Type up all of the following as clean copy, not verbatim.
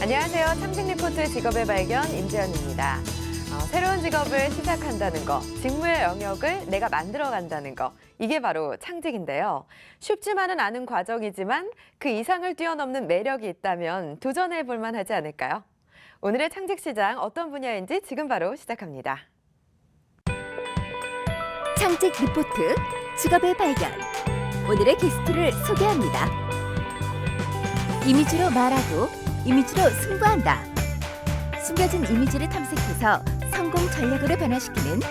안녕하세요. 창직 리포트 직업의 발견 임재현입니다. 새로운 직업을 시작한다는 거, 직무의 영역을 내가 만들어간다는 거, 이게 바로 창직인데요. 쉽지만은 않은 과정이지만 그 이상을 뛰어넘는 매력이 있다면 도전해 볼 만하지 않을까요? 오늘의 창직 시장 어떤 분야인지 지금 바로 시작합니다. 창직 리포트 직업의 발견. 오늘의 게스트를 소개합니다. 이미지로 말하고 이미지로 승부한다. 숨겨진 이미지를 탐색해서 성공 전략으로 변화시키는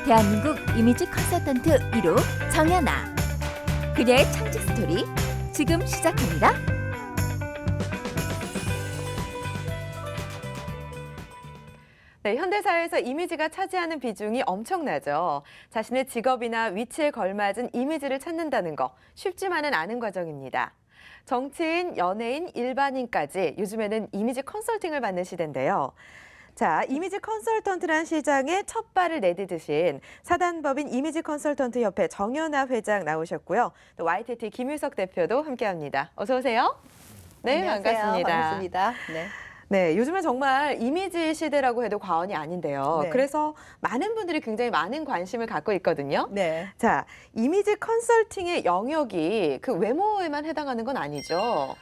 대한민국 이미지 컨설턴트 1호 정연아. 그녀의 창직 스토리 지금 시작합니다. 네, 현대사회에서 이미지가 차지하는 비중이 엄청나죠. 자신의 직업이나 위치에 걸맞은 이미지를 찾는다는 거 쉽지만은 않은 과정입니다. 정치인, 연예인, 일반인까지 요즘에는 이미지 컨설팅을 받는 시대인데요. 자, 이미지 컨설턴트란 시장에 첫 발을 내디디신 사단법인 이미지 컨설턴트 협회 정연아 회장 나오셨고요. 또 YTT 김유석 대표도 함께합니다. 어서 오세요. 네, 안녕하세요. 반갑습니다. 반갑습니다. 네. 네, 요즘은 정말 이미지 시대라고 해도 과언이 아닌데요. 네. 그래서 많은 분들이 굉장히 많은 관심을 갖고 있거든요. 네. 자, 이미지 컨설팅의 영역이 그 외모에만 해당하는 건 아니죠.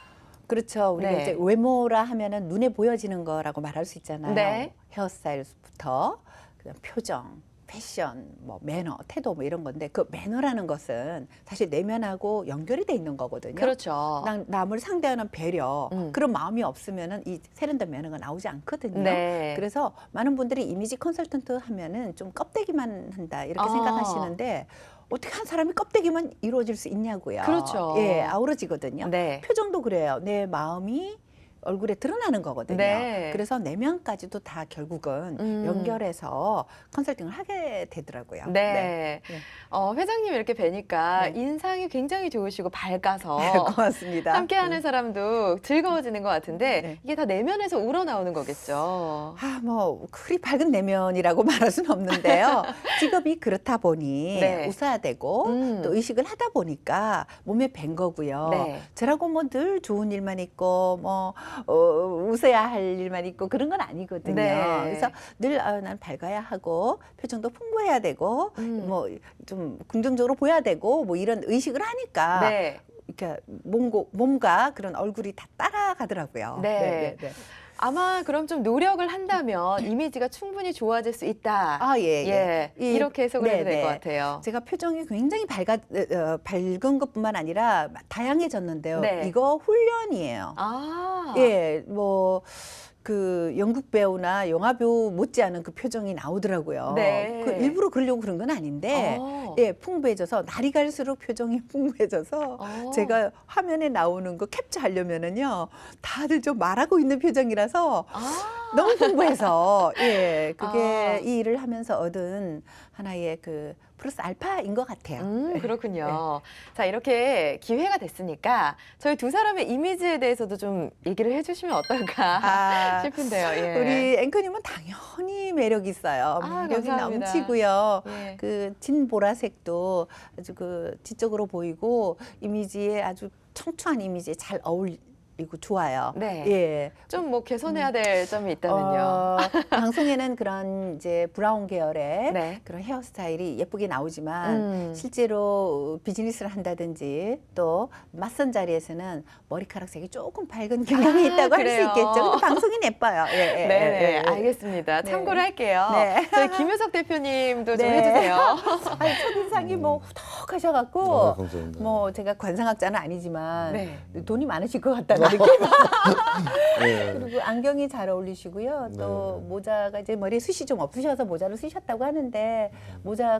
그렇죠. 우리가 네. 이제 외모라 하면은 눈에 보여지는 거라고 말할 수 있잖아요. 네. 헤어스타일부터 그다음 표정, 패션, 뭐 매너, 태도 뭐 이런 건데 그 매너라는 것은 사실 내면하고 연결이 돼 있는 거거든요. 그렇죠. 남을 상대하는 배려 음. 그런 마음이 없으면은 이 세련된 매너가 나오지 않거든요. 네. 그래서 많은 분들이 이미지 컨설턴트 하면은 좀 껍데기만 한다 이렇게 아. 생각하시는데 어떻게 한 사람이 껍데기만 이루어질 수 있냐고요. 그렇죠. 예, 아우러지거든요. 네. 표정도 그래요. 내 마음이 얼굴에 드러나는 거거든요. 네. 그래서 내면까지도 다 결국은 음. 연결해서 컨설팅을 하게 되더라고요. 네. 네. 회장님 이렇게 뵈니까 네. 인상이 굉장히 좋으시고 밝아서 고맙습니다. 함께하는 사람도 즐거워지는 것 같은데 네. 이게 다 내면에서 우러나오는 거겠죠. 뭐 그리 밝은 내면이라고 말할 수는 없는데요. 직업이 그렇다 보니 네. 웃어야 되고 또 의식을 하다 보니까 몸에 밴 거고요. 네. 저라고 뭐 늘 좋은 일만 있고 뭐 웃어야 할 일만 있고 그런 건 아니거든요. 네. 그래서 늘 난 밝아야 하고 표정도 풍부해야 되고 뭐 좀 긍정적으로 보여야 되고 뭐 이런 의식을 하니까 네. 이렇게 몸과 그런 얼굴이 다 따라가더라고요. 네. 아마 그럼 좀 노력을 한다면 이미지가 충분히 좋아질 수 있다. 아, 예. 이렇게 해석을 해도 될 네. 것 같아요. 제가 표정이 굉장히 밝은 것뿐만 아니라 다양해졌는데요. 네. 이거 훈련이에요. 아. 예, 뭐 그 연극 배우나 영화 배우 못지않은 그 표정이 나오더라고요. 네. 그 일부러 그러려고 그런 건 아닌데, 예, 풍부해져서 날이 갈수록 표정이 풍부해져서 제가 화면에 나오는 거 캡처하려면은요, 다들 좀 말하고 있는 표정이라서 너무 풍부해서 예, 그게 이 일을 하면서 얻은 하나의 그 플러스 알파인 것 같아요. 그렇군요. 자, 이렇게 기회가 됐으니까 저희 두 사람의 이미지에 대해서도 좀 얘기를 해주시면 어떨까 싶은데요. 예. 우리 앵커님은 당연히 매력 있어요. 매력이 감사합니다. 넘치고요. 예. 그 진 보라색도 아주 그 지적으로 보이고 이미지에 아주 청초한 이미지에 잘 어울리고 좋아요. 네. 예. 좀 뭐 개선해야 될 점이 있다면요. 방송에는 그런 이제 브라운 계열의 네. 그런 헤어스타일이 예쁘게 나오지만 실제로 비즈니스를 한다든지 또 맞선 자리에서는 머리카락 색이 조금 밝은 경향이 있다고 할 수 그래요? 있겠죠. 근데 방송이 예뻐요. 예, 네, 알겠습니다. 네. 참고를 할게요. 네. 저희 김효석 대표님도 좀 네. 해주세요. 아니, 첫인상이 뭐 후덕하셔갖고 아, 감사합니다. 뭐 제가 관상학자는 아니지만 네. 돈이 많으실 것 같다는 느낌. 네. 그리고 안경이 잘 어울리시고요. 또 네. 모자가 이제 머리에 숱이 좀 없으셔서 모자를 쓰셨다고 하는데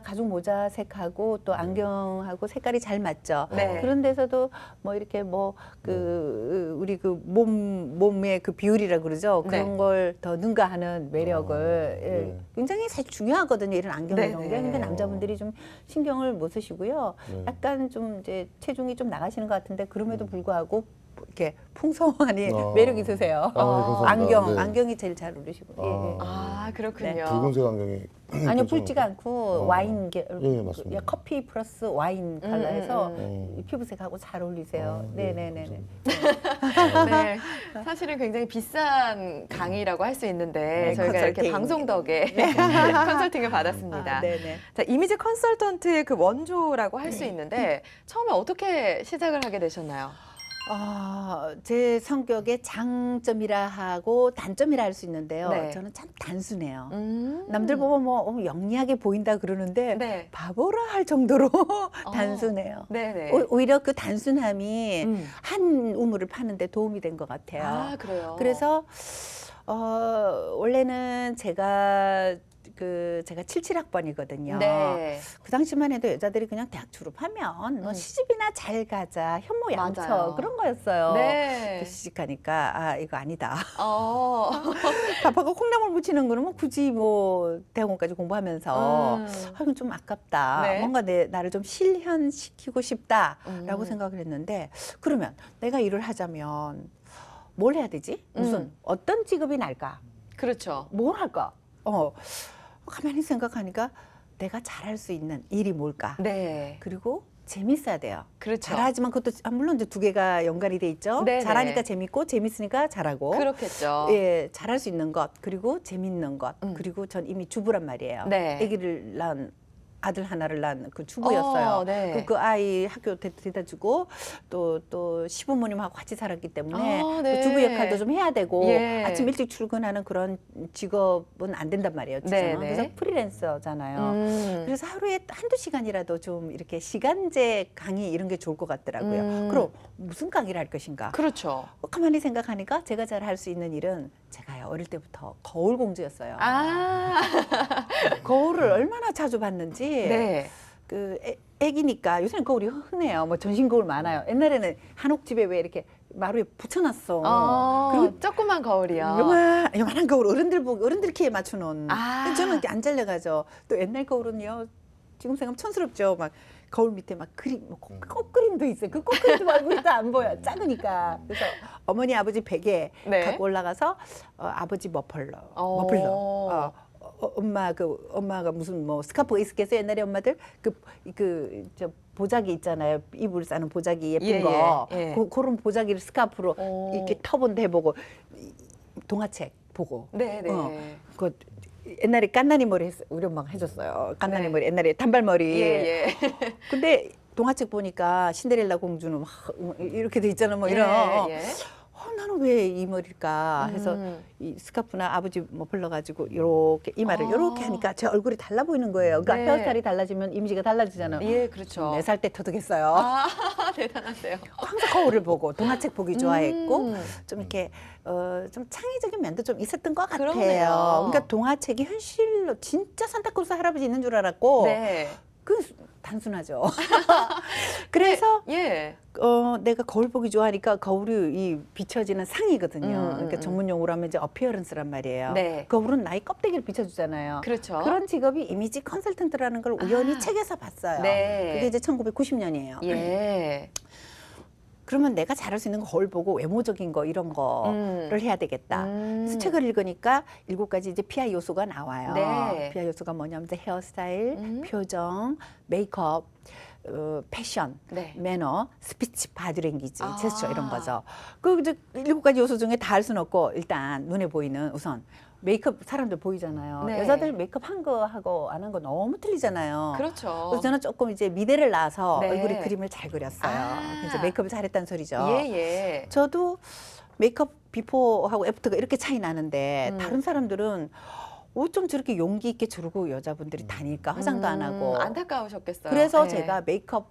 가죽 모자 색하고 또 안경하고 색깔이 잘 맞죠. 네. 그런 데서도 뭐 이렇게 뭐 그 우리 그 몸의 그 비율이라 그러죠. 그런 네. 걸 더 능가하는 매력을 예, 네. 굉장히 사실 중요하거든요. 이런 안경 네, 이런 게. 네. 근데 남자분들이 좀 신경을 못 쓰시고요. 네. 약간 좀 이제 체중이 좀 나가시는 것 같은데 그럼에도 불구하고 이렇게 풍성하니 어. 매력 있으세요. 감사합니다. 안경, 네. 안경이 제일 잘 어울리시고. 예, 예. 아, 그렇군요. 붉은색 안경이 아니요, 붉지가 않고 와인 예, 맞습니다. 커피 플러스 와인 컬러에서 음. 피부색하고 잘 어울리세요. 네네네네. 네, 사실은 굉장히 비싼 강의라고 할 수 있는데 네, 저희가 이렇게 컨설팅. 방송 덕에 컨설팅을 받았습니다. 아, 네네. 자, 이미지 컨설턴트의 그 원조라고 할 수 있는데 처음에 어떻게 시작을 하게 되셨나요? 제 성격의 장점이라 하고 단점이라 할 수 있는데요. 네. 저는 참 단순해요. 음. 남들 보면 뭐 영리하게 보인다 그러는데 네. 바보라 할 정도로 단순해요. 네네. 오히려 그 단순함이 음. 한 우물을 파는데 도움이 된 것 같아요. 아, 그래요. 그래서 원래는 제가 77학번이거든요. 네. 그 당시만 해도 여자들이 그냥 대학 졸업하면 뭐 시집이나 잘 가자, 현모 양처 맞아요. 그런 거였어요. 네. 그 시집가니까 이거 아니다. 어. 밥하고 콩나물 무치는 거는 뭐 굳이 뭐 대학원까지 공부하면서 이건 좀 아깝다. 네. 뭔가 나를 좀 실현시키고 싶다라고 음. 생각을 했는데 그러면 내가 일을 하자면 뭘 해야 되지? 무슨 어떤 직업이 날까? 그렇죠. 뭘 할까? 가만히 생각하니까 내가 잘할 수 있는 일이 뭘까? 네. 그리고 재밌어야 돼요. 그렇죠. 잘하지만 그것도 물론 이제 두 개가 연관이 돼 있죠. 네네. 잘하니까 재밌고 재밌으니까 잘하고. 그렇겠죠. 예, 잘할 수 있는 것 그리고 재밌는 것 그리고 전 이미 주부란 말이에요. 네. 아기를 낳은 아들 하나를 낳은 그 주부였어요. 네. 그 아이 학교 데려다 주고 또 시부모님하고 같이 살았기 때문에 아, 네. 그 주부 역할도 좀 해야 되고 예. 아침 일찍 출근하는 그런 직업은 안 된단 말이에요. 지금은. 네, 네. 그래서 프리랜서잖아요. 그래서 하루에 한두 시간이라도 좀 이렇게 시간제 강의 이런 게 좋을 것 같더라고요. 그럼 무슨 강의를 할 것인가? 그렇죠. 가만히 생각하니까 제가 잘 할 수 있는 일은 제가요 어릴 때부터 거울 공주였어요. 아. 거울을 얼마나 자주 봤는지 네. 애기니까 요새는 거울이 흔해요. 뭐 전신 거울 많아요. 옛날에는 한옥집에 왜 이렇게 마루에 붙여놨어. 그리고 조그만 거울이요. 요만한 거울 어른들 키에 맞춰놓은. 아. 저는 이렇게 안 잘려가죠. 또 옛날 거울은요. 지금 생각하면 촌스럽죠. 막 거울 밑에 막 그림, 뭐 꽃그림도 있어요. 그 꽃그림도 얼굴이 다 안 보여. 작으니까. 그래서 어머니 아버지 베개 네. 갖고 올라가서 아버지 머플러. 엄마가 무슨 뭐 스카프가 있었겠어요. 옛날에 엄마들 저 보자기 있잖아요. 이불 싸는 보자기 예쁜 예, 거. 예. 그런 보자기를 스카프로 이렇게 터본데 해보고 동화책 보고. 네네. 그 옛날에 깐나니 머리 우리 엄마가 해줬어요. 깐나니 머리 옛날에 단발머리. 예. 근데 동화책 보니까 신데렐라 공주는 막 이렇게 돼 있잖아. 뭐 이런. 예. 나는 왜 이 머리일까 해서 이 스카프나 아버지 뭐 불러가지고 이렇게 이마를 이렇게 하니까 제 얼굴이 달라 보이는 거예요. 그러니까 네. 헤어스타일이 달라지면 이미지가 달라지잖아요. 예, 그렇죠. 4살 때 터득했어요. 아, 대단하세요. 항상 거울을 보고 동화책 보기 좋아했고 좀 이렇게 좀 창의적인 면도 좀 있었던 것 같아요. 그러네요. 그러니까 동화책이 현실로 진짜 산타클로스 할아버지 있는 줄 알았고 네. 그 단순하죠. 그래서 예. 내가 거울 보기 좋아하니까 거울이 이 비춰지는 상이거든요. 그러니까 전문 용어로 하면 이제 어피어런스란 말이에요. 네. 거울은 나의 껍데기를 비춰주잖아요. 그렇죠. 그런 직업이 이미지 컨설턴트라는 걸 우연히 아. 책에서 봤어요. 네. 그게 이제 1990년이에요. 예. 그러면 내가 잘할 수 있는 거 거울 보고 외모적인 거 이런 거를 해야 되겠다. 그래서 책을 읽으니까 7가지 이제 PI 요소가 나와요. 네. PI 요소가 뭐냐면 이제 헤어스타일, 표정, 메이크업, 패션, 네. 매너, 스피치, 바디랭귀지, 아. 제스처 이런 거죠. 그 이제 7가지 요소 중에 다 할 수는 없고 일단 눈에 보이는 우선 메이크업 사람들 보이잖아요. 네. 여자들 메이크업 한 거 하고 안 한 거 너무 틀리잖아요. 그렇죠. 그래서 저는 조금 이제 미대를 나와서 네. 얼굴에 그림을 잘 그렸어요. 아. 그래서 메이크업을 잘했다는 소리죠. 예. 저도 메이크업 비포하고 애프터가 이렇게 차이 나는데 다른 사람들은 어쩜 저렇게 용기 있게 저러고 여자분들이 다닐까 화장도 안 하고. 안타까우셨겠어요. 그래서 네. 제가 메이크업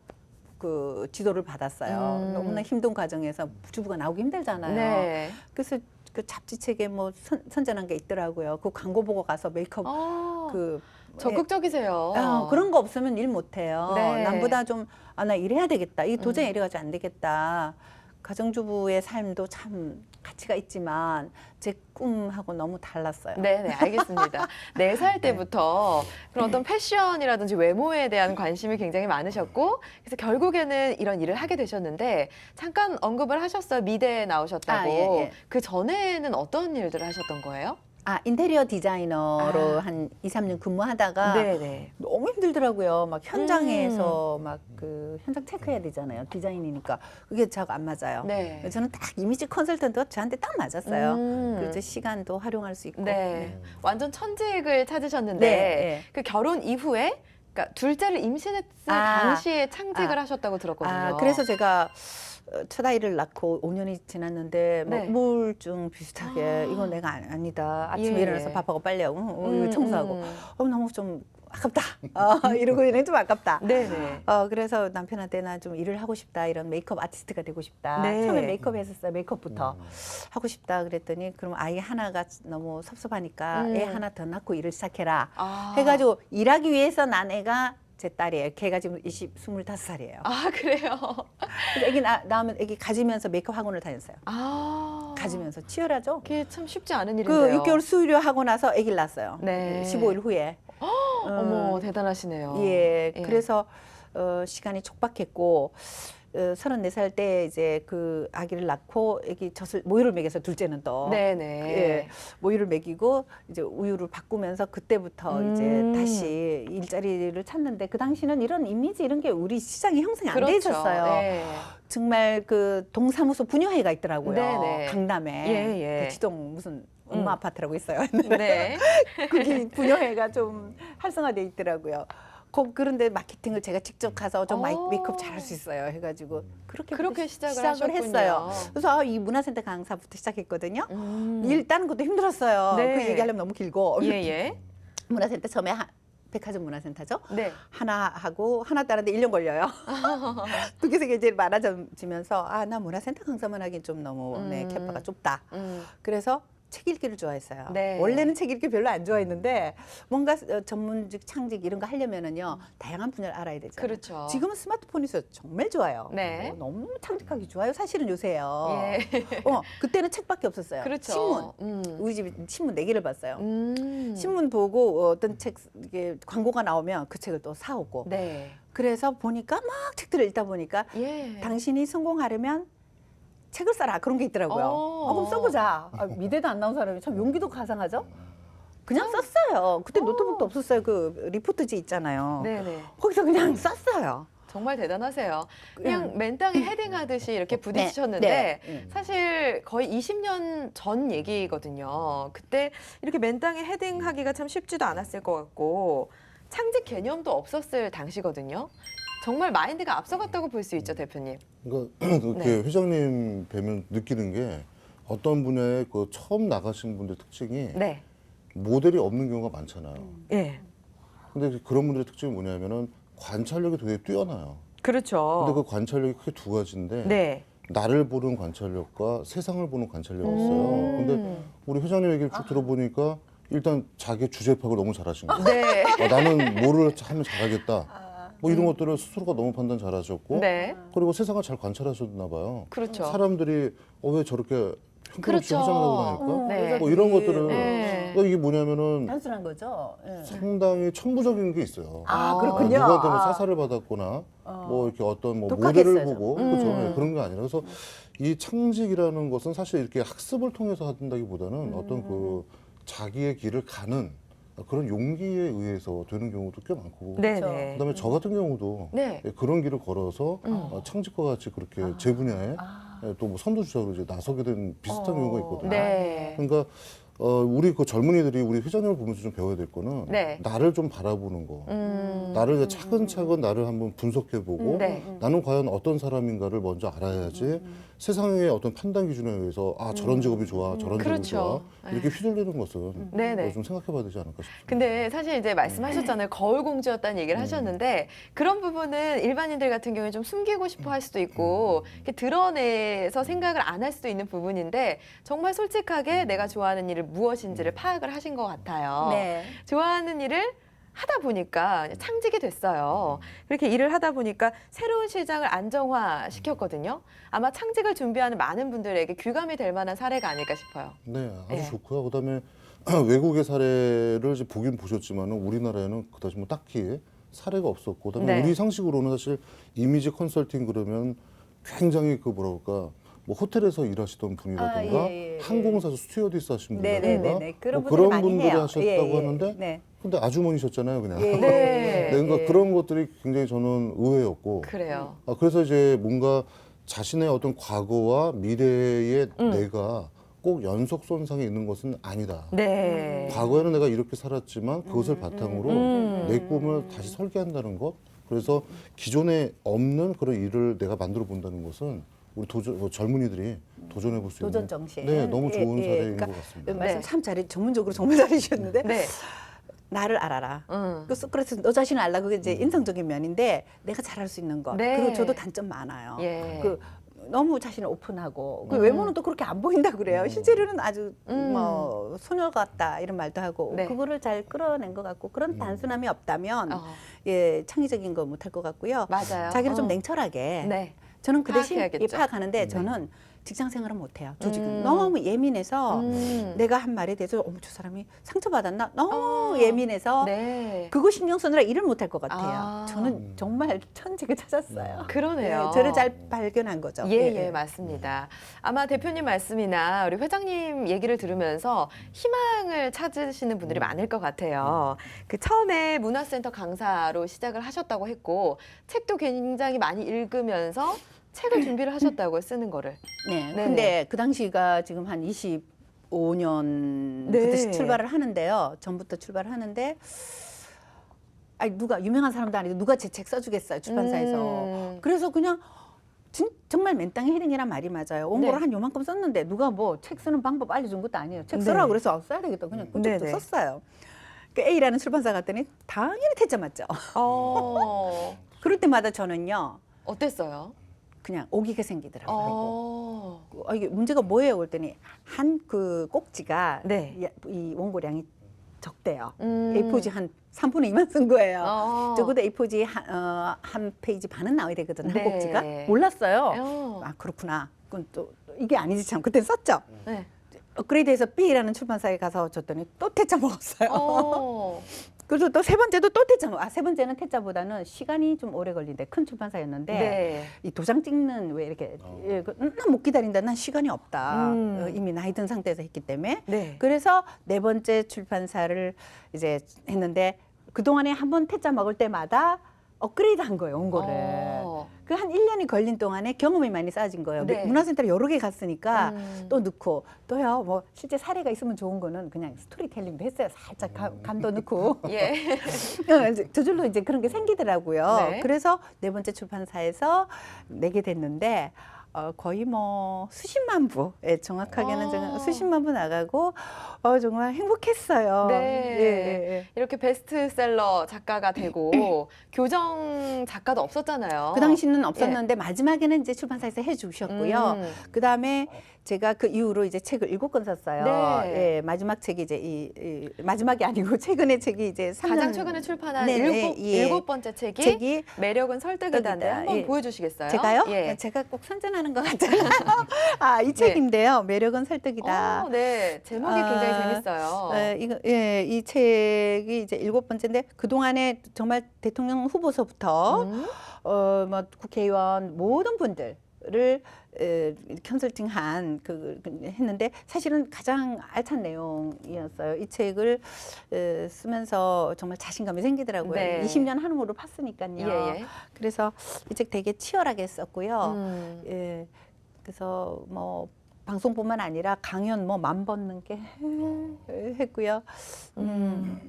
그 지도를 받았어요. 너무나 힘든 과정에서 주부가 나오기 힘들잖아요. 네. 그래서 그 잡지책에 뭐 선전한 게 있더라고요. 그 광고 보고 가서 메이크업 그 적극적이세요. 그런 거 없으면 일 못해요. 네. 남보다 좀 나 일해야 되겠다. 이 도저히 이래가지고 안 되겠다. 가정주부의 삶도 참 가치가 있지만 제 꿈하고 너무 달랐어요. 네네, 알겠습니다. 4살 때부터 그런 어떤 패션이라든지 외모에 대한 관심이 굉장히 많으셨고, 그래서 결국에는 이런 일을 하게 되셨는데, 잠깐 언급을 하셨어요. 미대에 나오셨다고. 예. 그 전에는 어떤 일들을 하셨던 거예요? 인테리어 디자이너로 아. 한 2, 3년 근무하다가 네네. 너무 힘들더라고요. 막 현장에서 막 그 현장 체크해야 되잖아요. 디자인이니까 그게 저하고 안 맞아요. 네. 저는 딱 이미지 컨설턴트가 저한테 딱 맞았어요. 음. 그래서 시간도 활용할 수 있고. 네. 완전 천직을 찾으셨는데, 네. 그 결혼 이후에, 그러니까 둘째를 임신했을 당시에 창직을 하셨다고 들었거든요. 그래서 제가 첫 아이를 낳고 5년이 지났는데 뭐 네. 우울증 비슷하게 이건 내가 아니다. 아침에 예. 일어나서 밥하고 빨래하고 이거 청소하고 너무 좀 아깝다. 이러고 이는 좀 아깝다. 네네. 그래서 남편한테 나 좀 일을 하고 싶다. 이런 메이크업 아티스트가 되고 싶다. 네. 처음에 메이크업 했었어요. 메이크업부터 하고 싶다 그랬더니 그럼 아이 하나가 너무 섭섭하니까 애 하나 더 낳고 일을 시작해라. 해가지고 일하기 위해서 난 애가 제 딸이에요. 걔가 지금 25살이에요. 아, 그래요? 그래서 애기 낳으면 애기 가지면서 메이크업 학원을 다녔어요. 아. 가지면서 치열하죠. 그게 참 쉽지 않은 그 일인데요. 6개월 수유하고 나서 아기를 낳았어요. 네. 15일 후에. 어머, 대단하시네요. 예. 예. 그래서 시간이 촉박했고 34살 때 이제 그 아기를 낳고 아기 젖을 모유를 먹여서 둘째는 또 네네. 예, 모유를 먹이고 이제 우유를 바꾸면서 그때부터 이제 다시 일자리를 찾는데 그 당시는 이런 이미지 이런 게 우리 시장에 형성이 안 돼 그렇죠. 있었어요. 네. 정말 그 동사무소 분녀회가 있더라고요. 네네. 강남에 예, 예. 대치동 무슨 엄마 아파트라고 있어요. 네. 거기 분녀회가 좀 활성화돼 있더라고요. 그런데 마케팅을 제가 직접 가서 좀 메이크업 잘할 수 있어요. 해가지고 그렇게 시작을 하셨군요. 했어요. 그래서 이 문화센터 강사부터 시작했거든요. 일 따는 것도 힘들었어요. 네. 그 얘기하려면 너무 길고. 예예. 문화센터 처음에 백화점 문화센터죠. 네. 하나 하고 하나 따는데 1년 걸려요. 두 개, 세 개 이제 많아지면서 나 문화센터 강사만 하긴 좀 너무 캐파가 좁다. 그래서 책 읽기를 좋아했어요. 네. 원래는 책 읽기 별로 안 좋아했는데 뭔가 전문직, 창직 이런 거 하려면은요 다양한 분야를 알아야 되잖아요. 그렇죠. 지금은 스마트폰이 있어서 정말 좋아요. 네. 너무 창직하기 좋아요. 사실은 요새요. 예. 그때는 책밖에 없었어요. 그렇죠. 신문. 우리 집에 신문 4개를 봤어요. 신문 보고 어떤 책 이게 광고가 나오면 그 책을 또 사오고. 네. 그래서 보니까 막 책들을 읽다 보니까 예. 당신이 성공하려면 책을 써라 그런 게 있더라고요. 그럼 써보자. 미대도 안 나온 사람이 참 용기도 가상하죠. 그냥 썼어요. 그때 노트북도 없었어요. 그 리포트지 있잖아요. 네네. 거기서 그냥 썼어요. 정말 대단하세요. 그냥 맨땅에 헤딩하듯이 이렇게 부딪히셨는데 네. 사실 거의 20년 전 얘기거든요. 그때 이렇게 맨땅에 헤딩하기가 참 쉽지도 않았을 것 같고 창직 개념도 없었을 당시거든요. 정말 마인드가 앞서갔다고 볼 수 있죠, 대표님. 그러니까 이렇게 회장님 뵈면 느끼는 게 어떤 분야에 그 처음 나가신 분들 특징이 네. 모델이 없는 경우가 많잖아요. 예. 근데 그런 분들의 특징이 뭐냐면은 관찰력이 되게 뛰어나요. 그렇죠. 근데 그 관찰력이 크게 두 가지인데 네. 나를 보는 관찰력과 세상을 보는 관찰력이 있어요. 근데 우리 회장님 얘기를 쭉 들어보니까 일단 자기 주제 파악을 너무 잘하신 거예요. 네. 나는 뭐를 하면 잘하겠다. 뭐 이런 것들을 스스로가 너무 판단 잘하셨고 네. 그리고 세상을 잘 관찰하셨나 봐요. 그렇죠. 사람들이 왜 저렇게 형편없이 그렇죠. 화장을 하고 다닐까? 네. 뭐 이런 것들은 네. 그러니까 이게 뭐냐면은 단순한 거죠. 예. 상당히 천부적인 게 있어요. 그렇군요. 누구한테 뭐 사사를 받았거나 뭐 이렇게 어떤 뭐 독하겠어요, 모델을 좀. 보고 그렇죠. 네, 그런 게 아니라 그래서 이 창직이라는 것은 사실 이렇게 학습을 통해서 한다기보다는 어떤 그 자기의 길을 가는 그런 용기에 의해서 되는 경우도 꽤 많고 네네. 그다음에 저 같은 경우도 네. 그런 길을 걸어서 창직과 같이 그렇게 제 분야에 또 뭐 선두주자로 이제 나서게 된 비슷한 경우가 있거든요. 네. 그러니까 우리 그 젊은이들이 우리 회장님을 보면서 좀 배워야 될 거는 네. 나를 좀 바라보는 거. 나를 차근차근 나를 한번 분석해보고 네. 나는 과연 어떤 사람인가를 먼저 알아야지 세상의 어떤 판단 기준에 의해서 저런 직업이 좋아, 저런 직업이 그렇죠. 좋아 이렇게 휘둘리는 것은 네네. 좀 생각해봐야 되지 않을까 싶습니다. 근데 사실 이제 말씀하셨잖아요. 거울 공주였다는 얘기를 하셨는데 그런 부분은 일반인들 같은 경우에 좀 숨기고 싶어 할 수도 있고 이렇게 드러내서 생각을 안 할 수도 있는 부분인데 정말 솔직하게 내가 좋아하는 일을 무엇인지를 파악을 하신 것 같아요. 네. 좋아하는 일을 하다 보니까 창직이 됐어요. 그렇게 일을 하다 보니까 새로운 시장을 안정화시켰거든요. 아마 창직을 준비하는 많은 분들에게 규감이 될 만한 사례가 아닐까 싶어요. 네, 아주 예. 좋고요. 그다음에 외국의 사례를 이제 보긴 보셨지만은 우리나라에는 그다지 뭐 딱히 사례가 없었고, 그다음에 네. 우리 상식으로는 사실 이미지 컨설팅 그러면 굉장히 그 뭐라 그럴까, 뭐 호텔에서 일하시던 분이라든가 예. 항공사에서 스튜어디스 하신 분이라든가 네네네. 그런 뭐 분들이 그런 많이 분들이 해요. 하셨다고 예, 예. 하는데, 네. 근데 아주머니셨잖아요, 그냥. 예, 네. 네, 그러니까 예. 그런 것들이 굉장히 저는 의외였고, 그래요. 그래서 이제 뭔가 자신의 어떤 과거와 미래의 내가 꼭 연속 손상이 있는 것은 아니다. 네. 과거에는 내가 이렇게 살았지만 그것을 바탕으로 내 꿈을 다시 설계한다는 것. 그래서 기존에 없는 그런 일을 내가 만들어 본다는 것은 우리 젊은이들이 도전해 볼 수 있는 도전 정신. 네, 너무 좋은 예, 예. 사례인 그러니까 것 같습니다. 말씀 네. 참 전문적으로 정말 잘해주셨는데 네. 나를 알아라. 음. 그 소크라테스 너 자신을 알라 그게 이제 인상적인 면인데 내가 잘할 수 있는 것. 네. 그리고 저도 단점 많아요. 예. 그 너무 자신을 오픈하고 그 외모는 또 그렇게 안 보인다 그래요. 실제로는 아주 뭐 소녀 같다 이런 말도 하고 네. 그거를 잘 끌어낸 것 같고 그런 단순함이 없다면 어. 예 창의적인 거 못할 것 같고요. 맞아요. 자기를 좀 어. 냉철하게. 네. 저는 그 대신 파악해야겠죠. 파악하는데 저는 직장 생활은 못해요. 조직은 음. 너무 예민해서 내가 한 말에 대해서 어머 저 사람이 상처받았나 너무 예민해서 네. 그거 신경 쓰느라 일을 못할 것 같아요. 아. 저는 정말 천직을 찾았어요. 그러네요. 네, 저를 잘 발견한 거죠. 예, 맞습니다. 아마 대표님 말씀이나 우리 회장님 얘기를 들으면서 희망을 찾으시는 분들이 많을 것 같아요. 그 처음에 문화센터 강사로 시작을 하셨다고 했고 책도 굉장히 많이 읽으면서 책을 준비를 하셨다고요, 쓰는 거를. 네. 네네. 근데 그 당시가 지금 한 25년부터 네. 출발을 하는데요. 전부터 출발을 하는데 아니 누가 유명한 사람도 아니고 누가 제 책 써주겠어요 출판사에서. 그래서 그냥 정말 맨땅에 헤딩이란 말이 맞아요. 원고를 네. 한 요만큼 썼는데 누가 뭐 책 쓰는 방법 알려준 것도 아니에요. 책 네. 써라 그래서 써야 되겠다. 그냥 그쪽도 네네. 썼어요. 그 A라는 출판사 갔더니 당연히 퇴짜 맞죠. 그럴 때마다 저는요. 어땠어요? 그냥 오기가 생기더라고요. 이게 문제가 뭐예요? 그랬더니 한 그 꼭지가 네. 이 원고량이 적대요. 음. A4지 한 3분의 2만 쓴 거예요. 적어도 A4지 한 페이지 반은 나와야 되거든요. 네. 한 꼭지가. 몰랐어요. 어. 아 그렇구나. 그건 또 이게 아니지 참. 그때 썼죠. 네. 업그레이드해서 B라는 출판사에 가서 줬더니 또 퇴짜 먹었어요. 그래서 또 세 번째도 또 퇴짜 세 번째는 퇴짜보다는 시간이 좀 오래 걸린대. 큰 출판사였는데 네. 이 도장 찍는 왜 이렇게 난 못 기다린다. 난 시간이 없다. 이미 나이 든 상태에서 했기 때문에. 네. 그래서 네 번째 출판사를 이제 했는데 그 동안에 한 번 퇴짜 먹을 때마다 업그레이드 한 거예요, 원고를. 그 한 1년이 걸린 동안에 경험이 많이 쌓여진 거예요. 네. 문화센터를 여러 개 갔으니까 또 넣고 또요. 뭐 실제 사례가 있으면 좋은 거는 그냥 스토리텔링도 했어요. 살짝 감도 넣고. 예. 이제 저절로 이제 그런 게 생기더라고요. 네. 그래서 네 번째 출판사에서 내게 됐는데 거의 뭐 수십만 부, 정확하게는 저는 수십만 부 나가고 정말 행복했어요. 네. 예. 이렇게 베스트셀러 작가가 되고 교정 작가도 없었잖아요. 그 당시는 없었는데 마지막에는 이제 출판사에서 해주셨고요. 그 다음에 제가 그 이후로 이제 책을 7권 썼어요. 네. 예, 마지막 책이 이제 이 마지막이 아니고 최근에 책이 이제 3년 가장 최근에 출판한 네, 일곱 번째 책이 매력은 설득이다인데 설득이다. 한번 예. 보여주시겠어요? 제가요? 예. 제가 꼭 선전하는 것 같아요. 이 책인데요. 매력은 설득이다. 네. 제목이 굉장히 재밌어요. 이 책이 이제 7번째인데 그 동안에 정말 대통령 후보서부터 뭐 국회의원 모든 분들을 컨설팅한 했는데 사실은 가장 알찬 내용이었어요. 이 책을 쓰면서 정말 자신감이 생기더라고요. 네. 20년 한우물을 팠으니까요. 예. 그래서 이 책 되게 치열하게 썼고요. 예, 그래서 뭐 방송뿐만 아니라 강연 뭐 10,000번 넘게 했고요.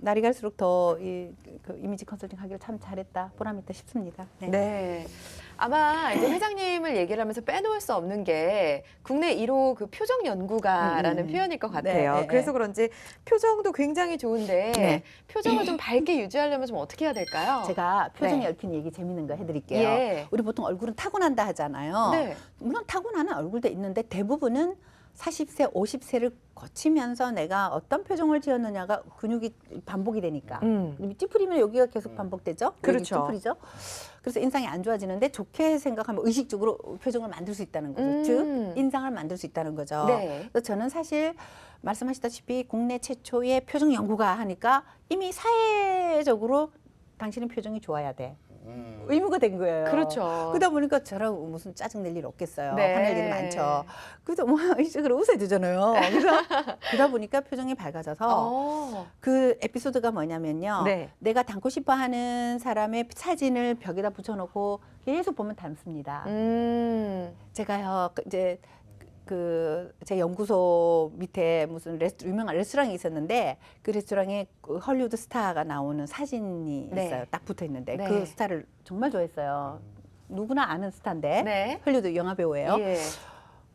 날이 갈수록 더 그 이미지 컨설팅 하기를 참 잘했다, 보람있다 싶습니다. 네. 아마 이제 회장님을 얘기를 하면서 빼놓을 수 없는 게 국내 1호 그 표정 연구가라는 표현일 것 같아요. 네. 그래서 그런지 표정도 굉장히 좋은데 네. 표정을 좀 밝게 유지하려면 좀 어떻게 해야 될까요? 제가 표정이 네. 얽힌 얘기 재밌는 거 해드릴게요. 예. 우리 보통 얼굴은 타고난다 하잖아요. 네. 물론 타고나는 얼굴도 있는데 대부분은 40세, 50세를 거치면서 내가 어떤 표정을 지었느냐가 근육이 반복이 되니까. 찌푸리면 여기가 계속 반복되죠? 여기 그렇죠. 찌푸리죠? 그래서 인상이 안 좋아지는데 좋게 생각하면 의식적으로 표정을 만들 수 있다는 거죠. 즉, 인상을 만들 수 있다는 거죠. 네. 그래서 저는 사실 말씀하시다시피 국내 최초의 표정 연구가 하니까 이미 사회적으로 당신은 표정이 좋아야 돼. 의무가 된 거예요. 그렇죠. 그러다 보니까 저랑 무슨 짜증 낼 일 없겠어요. 네. 화낼 일 많죠. 그래서 뭐 이쪽으로 웃어주잖아요. 그래서 그러다 보니까 표정이 밝아져서 그 에피소드가 뭐냐면요. 네. 내가 닮고 싶어하는 사람의 사진을 벽에다 붙여놓고 계속 보면 닮습니다. 제가요 이제 제 연구소 밑에 무슨 유명한 레스토랑이 있었는데 그 레스토랑에 그 헐리우드 스타가 나오는 사진이 네. 있어요. 딱 붙어 있는데 네. 그 스타를 정말 좋아했어요. 누구나 아는 스타인데 네. 헐리우드 영화 배우예요. 예.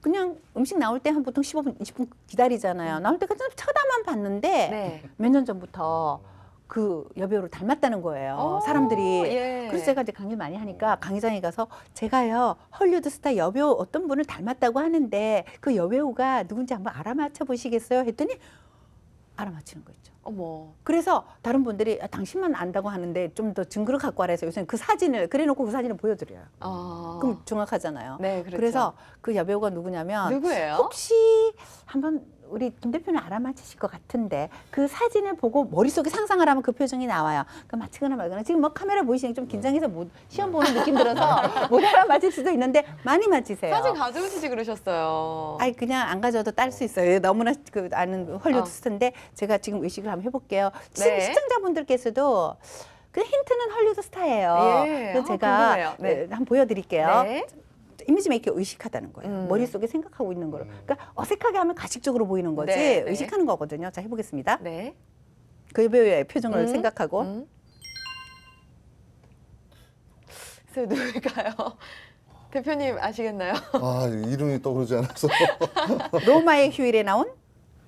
그냥 음식 나올 때 한 보통 15분, 20분 기다리잖아요. 나올 때 그냥 쳐다만 봤는데 네. 몇 년 전부터 그 여배우를 닮았다는 거예요. 사람들이. 예. 그래서 제가 이제 강의를 많이 하니까 강의장에 가서 제가요 헐리우드 스타 여배우 어떤 분을 닮았다고 하는데 그 여배우가 누군지 한번 알아맞혀 보시겠어요? 했더니 알아맞히는 거 있죠. 어머. 그래서 다른 분들이 당신만 안다고 하는데 좀 더 증거를 갖고 와라 해서 요새는 그 사진을 그래놓고 그 사진을 보여드려요. 그럼 정확하잖아요. 네, 그렇죠. 그래서 그 여배우가 누구냐면 누구예요? 혹시 한번 우리 김 대표는 알아맞히실 것 같은데 그 사진을 보고 머릿속에 상상을 하면 그 표정이 나와요. 그 맞히거나 말거나 지금 뭐 카메라 보이시니까 좀 긴장해서 못, 시험 보는 느낌 들어서 못 알아맞힐 수도 있는데 많이 맞히세요. 사진 가져오시지 그러셨어요. 아니 그냥 안 가져도 딸 수 있어요. 너무나 그 아는 헐리우드 스타인데 제가 지금 의식을 한번 해볼게요. 네. 시청자분들께서도 그 힌트는 헐리우드 스타예요. 예. 그래서 제가 궁금해요. 네. 한번 보여드릴게요. 네. 이미지 메이커 의식하다는 거예요. 머릿속에 생각하고 있는 거를. 그러니까 어색하게 하면 가식적으로 보이는 거지 네, 네. 의식하는 거거든요. 자 해보겠습니다. 네. 그 배우의 표정을 생각하고 그래서 누굴까요? 대표님 아시겠나요? 아, 이름이 떠오르지 않아서. 로마의 휴일에 나온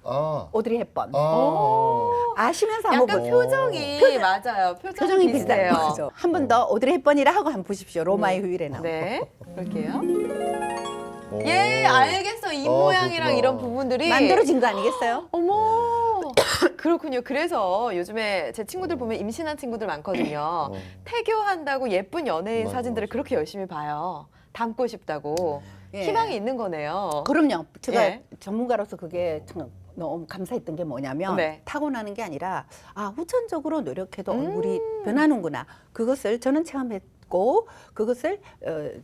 아. 오드리 헵번. 아. 아시면서 한번 약간 보세요. 표정이 맞아요. 표정이 비슷해요. 비슷해요. 한 번 더 오드리 헵번이라 하고 한번 보십시오. 로마의 휴일에 나온. 네. 볼게요. 오. 예, 알겠어. 입 모양이랑 그렇구나. 이런 부분들이 만들어진 거 아니겠어요? 어머. 그렇군요. 그래서 요즘에 제 친구들 보면 임신한 친구들 많거든요. 태교한다고 예쁜 연예인 맞아, 사진들을 맞아. 그렇게 열심히 봐요. 닮고 싶다고. 예. 희망이 있는 거네요. 그럼요. 제가 예. 전문가로서 그게 참 너무 감사했던 게 뭐냐면 네. 타고나는 게 아니라 후천적으로 노력해도 얼굴이 변하는구나. 그것을 저는 체험했고 그것을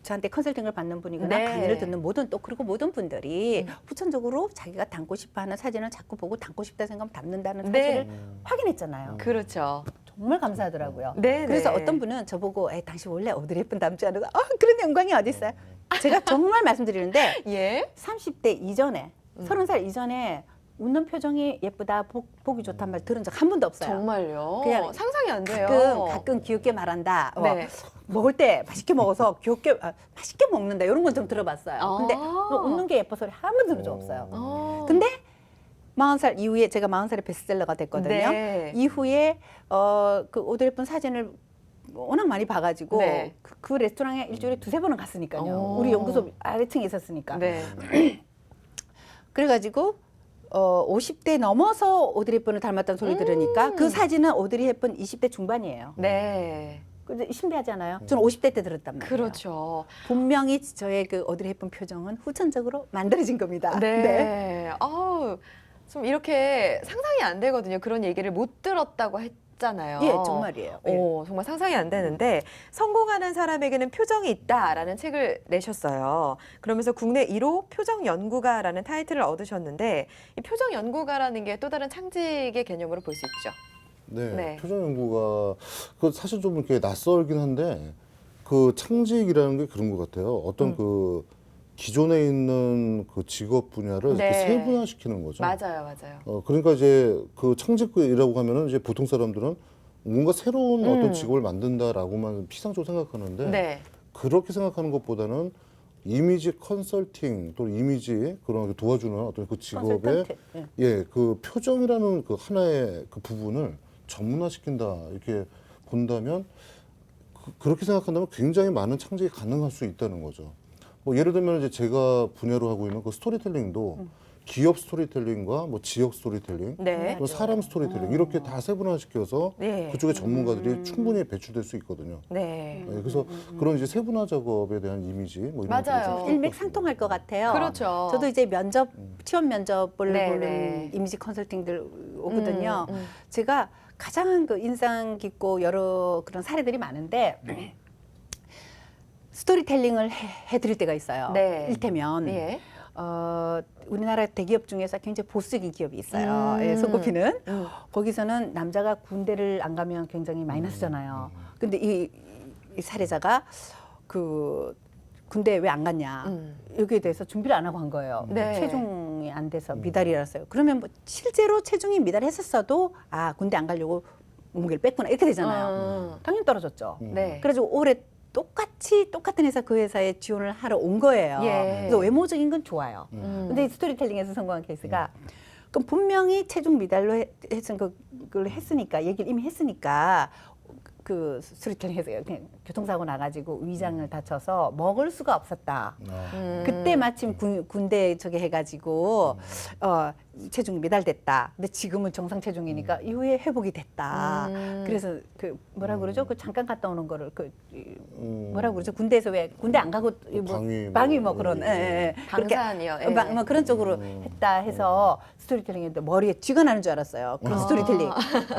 저한테 컨설팅을 받는 분이거나 네. 강의를 듣는 그리고 모든 분들이 후천적으로 자기가 닮고 싶어하는 사진을 자꾸 보고 닮고 싶다 생각하면 닮는다는 네. 사실을 확인했잖아요. 그렇죠. 정말 감사하더라고요. 네, 그래서 네. 어떤 분은 저보고 당신 원래 오드리 헵번 닮지 않아서 그런 영광이 어디 있어요? 제가 정말 말씀드리는데 예. 30대 이전에 30살 이전에 웃는 표정이 예쁘다 보기 좋단 말 들은 적 한 번도 없어요. 정말요? 그냥 상상이 안 돼요. 가끔 귀엽게 말한다. 네. 먹을 때 맛있게 먹어서 귀엽게 맛있게 먹는다. 이런 건 좀 들어봤어요. 근데 아. 웃는 게 예뻐서 한 번도 들은 적 없어요. 근데 근데 40살 이후에 제가 40살에 베스트셀러가 됐거든요. 네. 이후에 그 오드리 헵번 사진을 워낙 많이 봐가지고 네. 그 레스토랑에 일주일에 두세 번은 갔으니까요. 오. 우리 연구소 아래층에 있었으니까. 네. 그래가지고 50대 넘어서 오드리 헵번을 닮았다는 소리 들으니까 그 사진은 오드리 헵번 20대 중반이에요. 네. 근데 신비하잖아요. 저는 50대 때 들었단 말이에요. 그렇죠. 분명히 저의 그 오드리 헵번 표정은 후천적으로 만들어진 겁니다. 네. 아우, 좀 이렇게 상상이 안 되거든요. 그런 얘기를 못 들었다고 했잖아요. 예, 정말이에요. 예. 정말 상상이 안 되는데 성공하는 사람에게는 표정이 있다라는 책을 내셨어요. 그러면서 국내 1호 표정 연구가라는 타이틀을 얻으셨는데 이 표정 연구가라는 게 또 다른 창직의 개념으로 볼 수 있죠. 네, 네. 표정 연구가 그 사실 좀 이렇게 낯설긴 한데 그 창직이라는 게 그런 것 같아요. 어떤 그 기존에 있는 그 직업 분야를 네. 이렇게 세분화시키는 거죠. 맞아요, 맞아요. 그러니까 이제 그 창직이라고 하면은 이제 보통 사람들은 뭔가 새로운 어떤 직업을 만든다라고만 피상적으로 생각하는데 네. 그렇게 생각하는 것보다는 이미지 컨설팅 또 이미지 그런 도와주는 어떤 그 직업의 컨설턴트. 예. 예, 그 표정이라는 그 하나의 그 부분을 전문화시킨다 이렇게 본다면 그렇게 생각한다면 굉장히 많은 창직이 가능할 수 있다는 거죠. 뭐 예를 들면 이제 제가 분야로 하고 있는 그 스토리텔링도 기업 스토리텔링과 뭐 지역 스토리텔링, 네. 또 사람 스토리텔링 이렇게 다 세분화시켜서 네. 그쪽의 전문가들이 충분히 배출될 수 있거든요. 네. 네, 그래서 그런 이제 세분화 작업에 대한 이미지 뭐 이런 맞아요. 것들이 좀 일맥상통할 것 같아요. 그렇죠. 저도 이제 면접, 취업 면접을 네, 보는 네. 이미지 컨설팅들 오거든요. 음. 제가 가장 그 인상 깊고 여러 그런 사례들이 많은데 스토리텔링을 해드릴 때가 있어요. 네. 일테면 예. 우리나라 대기업 중에서 굉장히 보스적인 기업이 있어요. 예, 손꼽히는. 거기서는 남자가 군대를 안 가면 굉장히 마이너스잖아요. 근데 이 사례자가 그 군대에 왜 안 갔냐 여기에 대해서 준비를 안 하고 간 거예요. 네. 체중이 안 돼서 미달이라서요. 그러면 뭐 실제로 체중이 미달했었어도 아 군대 안 가려고 몸무게를 뺐구나 이렇게 되잖아요. 당연히 떨어졌죠. 네. 그래가지고 올해 똑같은 회사 그 회사에 지원을 하러 온 거예요. 예. 그래서 외모적인 건 좋아요. 근데 이 스토리텔링에서 성공한 케이스가 그럼 분명히 체중 미달로 그걸 했으니까 얘기를 이미 했으니까 그 스토리텔링에서 그냥 교통사고 나가지고 위장을 다쳐서 먹을 수가 없었다. 그때 마침 군대 저기 해가지고 체중이 미달됐다. 근데 지금은 정상 체중이니까 이후에 회복이 됐다. 그래서 그 뭐라 그러죠? 그 잠깐 갔다 오는 거를 그 뭐라 그러죠? 군대에서 왜 군대 안 가고 뭐 방위 뭐 그런 방산이요. 예. 뭐 그런 쪽으로 했다 해서 스토리텔링인데 머리에 쥐가 나는 줄 알았어요. 그런 스토리텔링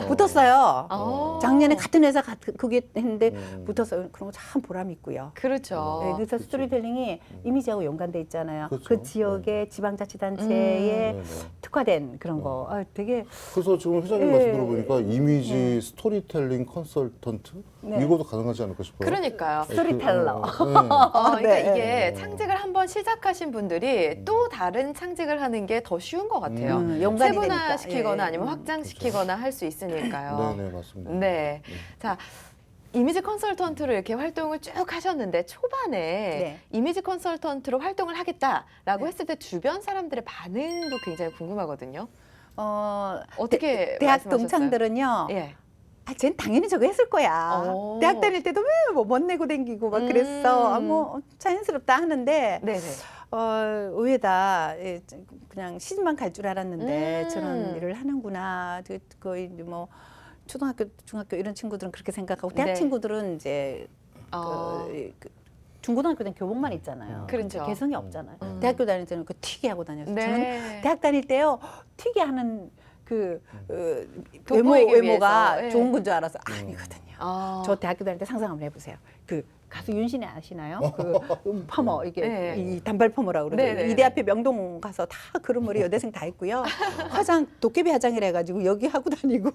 붙었어요. 작년에 같은 회사 그게 했는데 붙어서 그런 거 참 보람 있고요. 그렇죠. 네, 그래서 스토리텔링이 이미지하고 연관돼 있잖아요. 그렇죠. 그 지역의 지방자치단체에 특화된 그런 거. 되게 그래서 지금 회장님 예. 말씀 들어보니까 이미지 스토리텔링 컨설턴트 네. 이것도 가능하지 않을까 싶어요. 그러니까요. 스토리텔러. 그러니까 네. 이게 창직을 한번 시작하신 분들이 또 다른 창직을 하는 게 더 쉬운 것 같아요. 연관이 세분화시키거나 되니까. 예. 아니면 확장시키거나 할 수 있으니까요. 네네 맞습니다. 네. 자, 이미지 컨설턴트로 이렇게 활동을 쭉 하셨는데 초반에 네. 이미지 컨설턴트로 활동을 하겠다라고 네. 했을 때 주변 사람들의 반응도 굉장히 궁금하거든요. 어, 어떻게 대학 말씀하셨어요? 동창들은요. 예. 아, 쟤는 당연히 저거 했을 거야. 오. 대학 다닐 때도 왜 뭐 멋 내고 댕기고 막 그랬어. 아, 뭐 자연스럽다 하는데 네네. 의외다. 예, 그냥 시집만 갈 줄 알았는데 저런 일을 하는구나. 거의 뭐 초등학교, 중학교 이런 친구들은 그렇게 생각하고 대학 네. 친구들은 이제 어. 중고등학교 때는 교복만 있잖아요. 그렇죠. 개성이 없잖아요. 대학교 다닐 때는 그 튀게 하고 다녔어요. 네. 저는 대학 다닐 때요 튀게 하는 그 돋보이기 외모가 위해서. 예. 좋은 건 줄 알아서 아니거든요. 아. 저 대학교 다닐 때 상상 한번 해보세요. 그 가수 윤신혜 아시나요? 그 퍼머 이게 네. 이 단발 퍼머라고 그러죠. 네네. 이대 앞에 명동 가서 다 그런 머리 여대생 다 했고요. 화장 도깨비 화장이라 해가지고 여기 하고 다니고.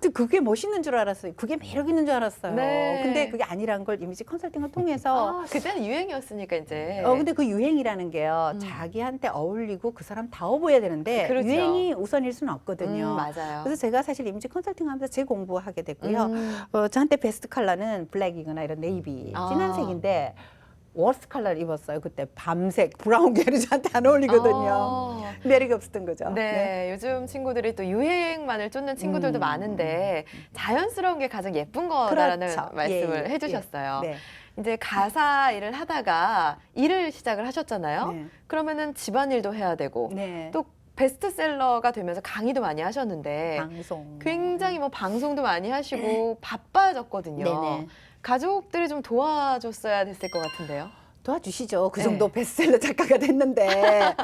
근데 그게 멋있는 줄 알았어요. 그게 매력 있는 줄 알았어요. 네. 근데 그게 아니란 걸 이미지 컨설팅을 통해서 아, 그때는 유행이었으니까 이제. 근데 그 유행이라는 게요. 자기한테 어울리고 그 사람 다워 보여야 되는데 그렇죠. 유행이 우선일 수는 없거든요. 맞아요. 그래서 제가 사실 이미지 컨설팅 하면서 재공부하게 됐고요. 저한테 베스트 컬러는 블랙이거나 이런 네이비, 아. 진한 색인데 워스트 컬러를 입었어요. 그때 밤색, 브라운 계열이 저한테 안 어울리거든요. 매력이 없었던 거죠. 네, 요즘 친구들이 또 유행만을 쫓는 친구들도 많은데 자연스러운 게 가장 예쁜 거다라는 그렇죠. 말씀을 예, 예, 해주셨어요. 네. 이제 가사 일을 하다가 일을 시작을 하셨잖아요. 네. 그러면은 집안일도 해야 되고 네. 또 베스트셀러가 되면서 강의도 많이 하셨는데 방송. 굉장히 뭐 방송도 많이 하시고 바빠졌거든요. 네네. 가족들이 좀 도와줬어야 됐을 것 같은데요. 도와주시죠. 그 네. 정도 베스트셀러 작가가 됐는데,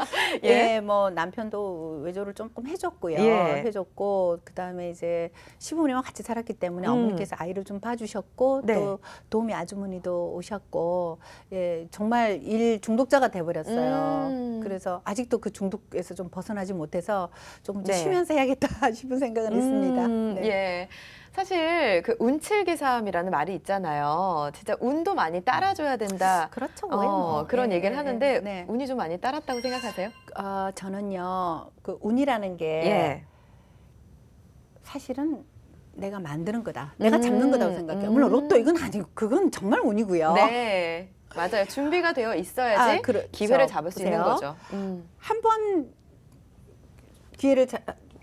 예. 예, 뭐 남편도 외조를 조금 해줬고요. 예. 해줬고 그다음에 이제 시부모님과 같이 살았기 때문에 어머니께서 아이를 좀 봐주셨고 네. 또 도우미 아주머니도 오셨고, 예, 정말 일 중독자가 돼버렸어요. 그래서 아직도 그 중독에서 좀 벗어나지 못해서 조금 좀 네. 쉬면서 해야겠다 싶은 생각은 있습니다. 네. 예. 사실 그 운칠기삼이라는 말이 있잖아요. 진짜 운도 많이 따라줘야 된다. 그렇죠. 왜 뭐. 그런 예, 얘기를 하는데 네. 운이 좀 많이 따랐다고 생각하세요? 저는요, 그 운이라는 게 예. 사실은 내가 만드는 거다. 내가 잡는 거다고 생각해요. 물론 로또 이건 아니고 그건 정말 운이고요. 네. 맞아요. 준비가 되어 있어야지 그렇죠. 기회를 잡을 수 있는 보세요. 거죠. 한 번 기회를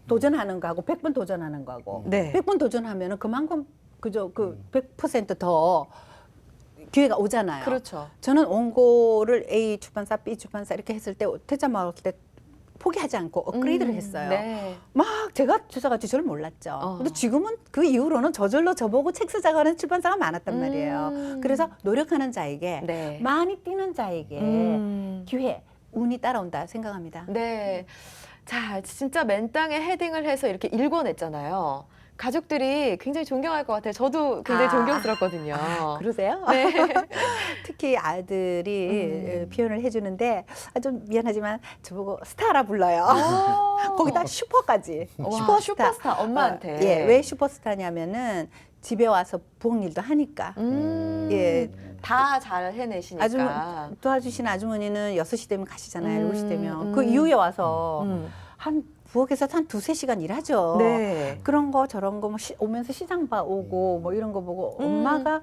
도전하는 거하고 100번 도전하는 거하고 네. 100번 도전하면은 그만큼 그죠 그 100%더 기회가 오잖아요. 그렇죠. 저는 원고를 A 출판사, B 출판사 이렇게 했을 때 퇴짜 먹을 때 포기하지 않고 업그레이드를 했어요. 네. 막 제가 저자같이 저를 몰랐죠. 근데 지금은 그 이후로는 저절로 저보고 책 쓰자고 하는 출판사가 많았단 말이에요. 그래서 노력하는 자에게 네. 많이 뛰는 자에게 기회, 운이 따라온다 생각합니다. 네. 자, 진짜 맨땅에 헤딩을 해서 이렇게 읽어냈잖아요. 가족들이 굉장히 존경할 것 같아요. 저도 굉장히 존경스럽거든요. 그러세요? 네. 특히 아들이 표현을 해주는데 좀 미안하지만 저보고 스타라 불러요. 거기다 슈퍼까지. 와, 슈퍼스타 엄마한테. 예, 왜 슈퍼스타냐면은 집에 와서 부엌 일도 하니까. 예. 다 잘 해내시니까. 도와주신 아주머니는 6시 되면 가시잖아요. 7시 되면. 그 음. 이후에 와서 한 부엌에서 한 2-3시간 일하죠. 네. 그런 거 저런 거 뭐 오면서 시장 봐 오고 뭐 이런 거 보고 엄마가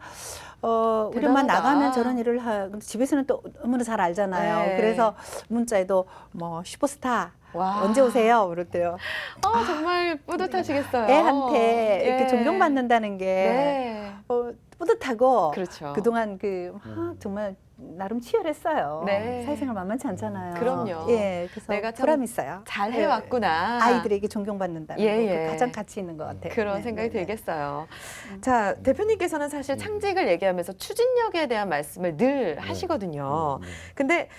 우리 엄마 대단하다. 나가면 저런 일을 근데 집에서는 또 너무나 잘 알잖아요. 네. 그래서 문자에도 뭐 슈퍼스타 와. 언제 오세요? 그랬대요. 정말 뿌듯하시겠어요. 애한테 이렇게 예. 존경받는다는 게 네. 뿌듯하고 그렇죠. 그동안 정말 나름 치열했어요. 네. 사회생활 만만치 않잖아요. 그럼요. 예, 그래서 내가 참 보람 있어요. 잘 예. 해왔구나. 아이들에게 존경받는다는 예, 거 예. 그 가장 가치 있는 것 같아요. 그런 네, 생각이 네, 네. 들겠어요. 자, 대표님께서는 사실 창직을 얘기하면서 추진력에 대한 말씀을 늘 하시거든요. 근데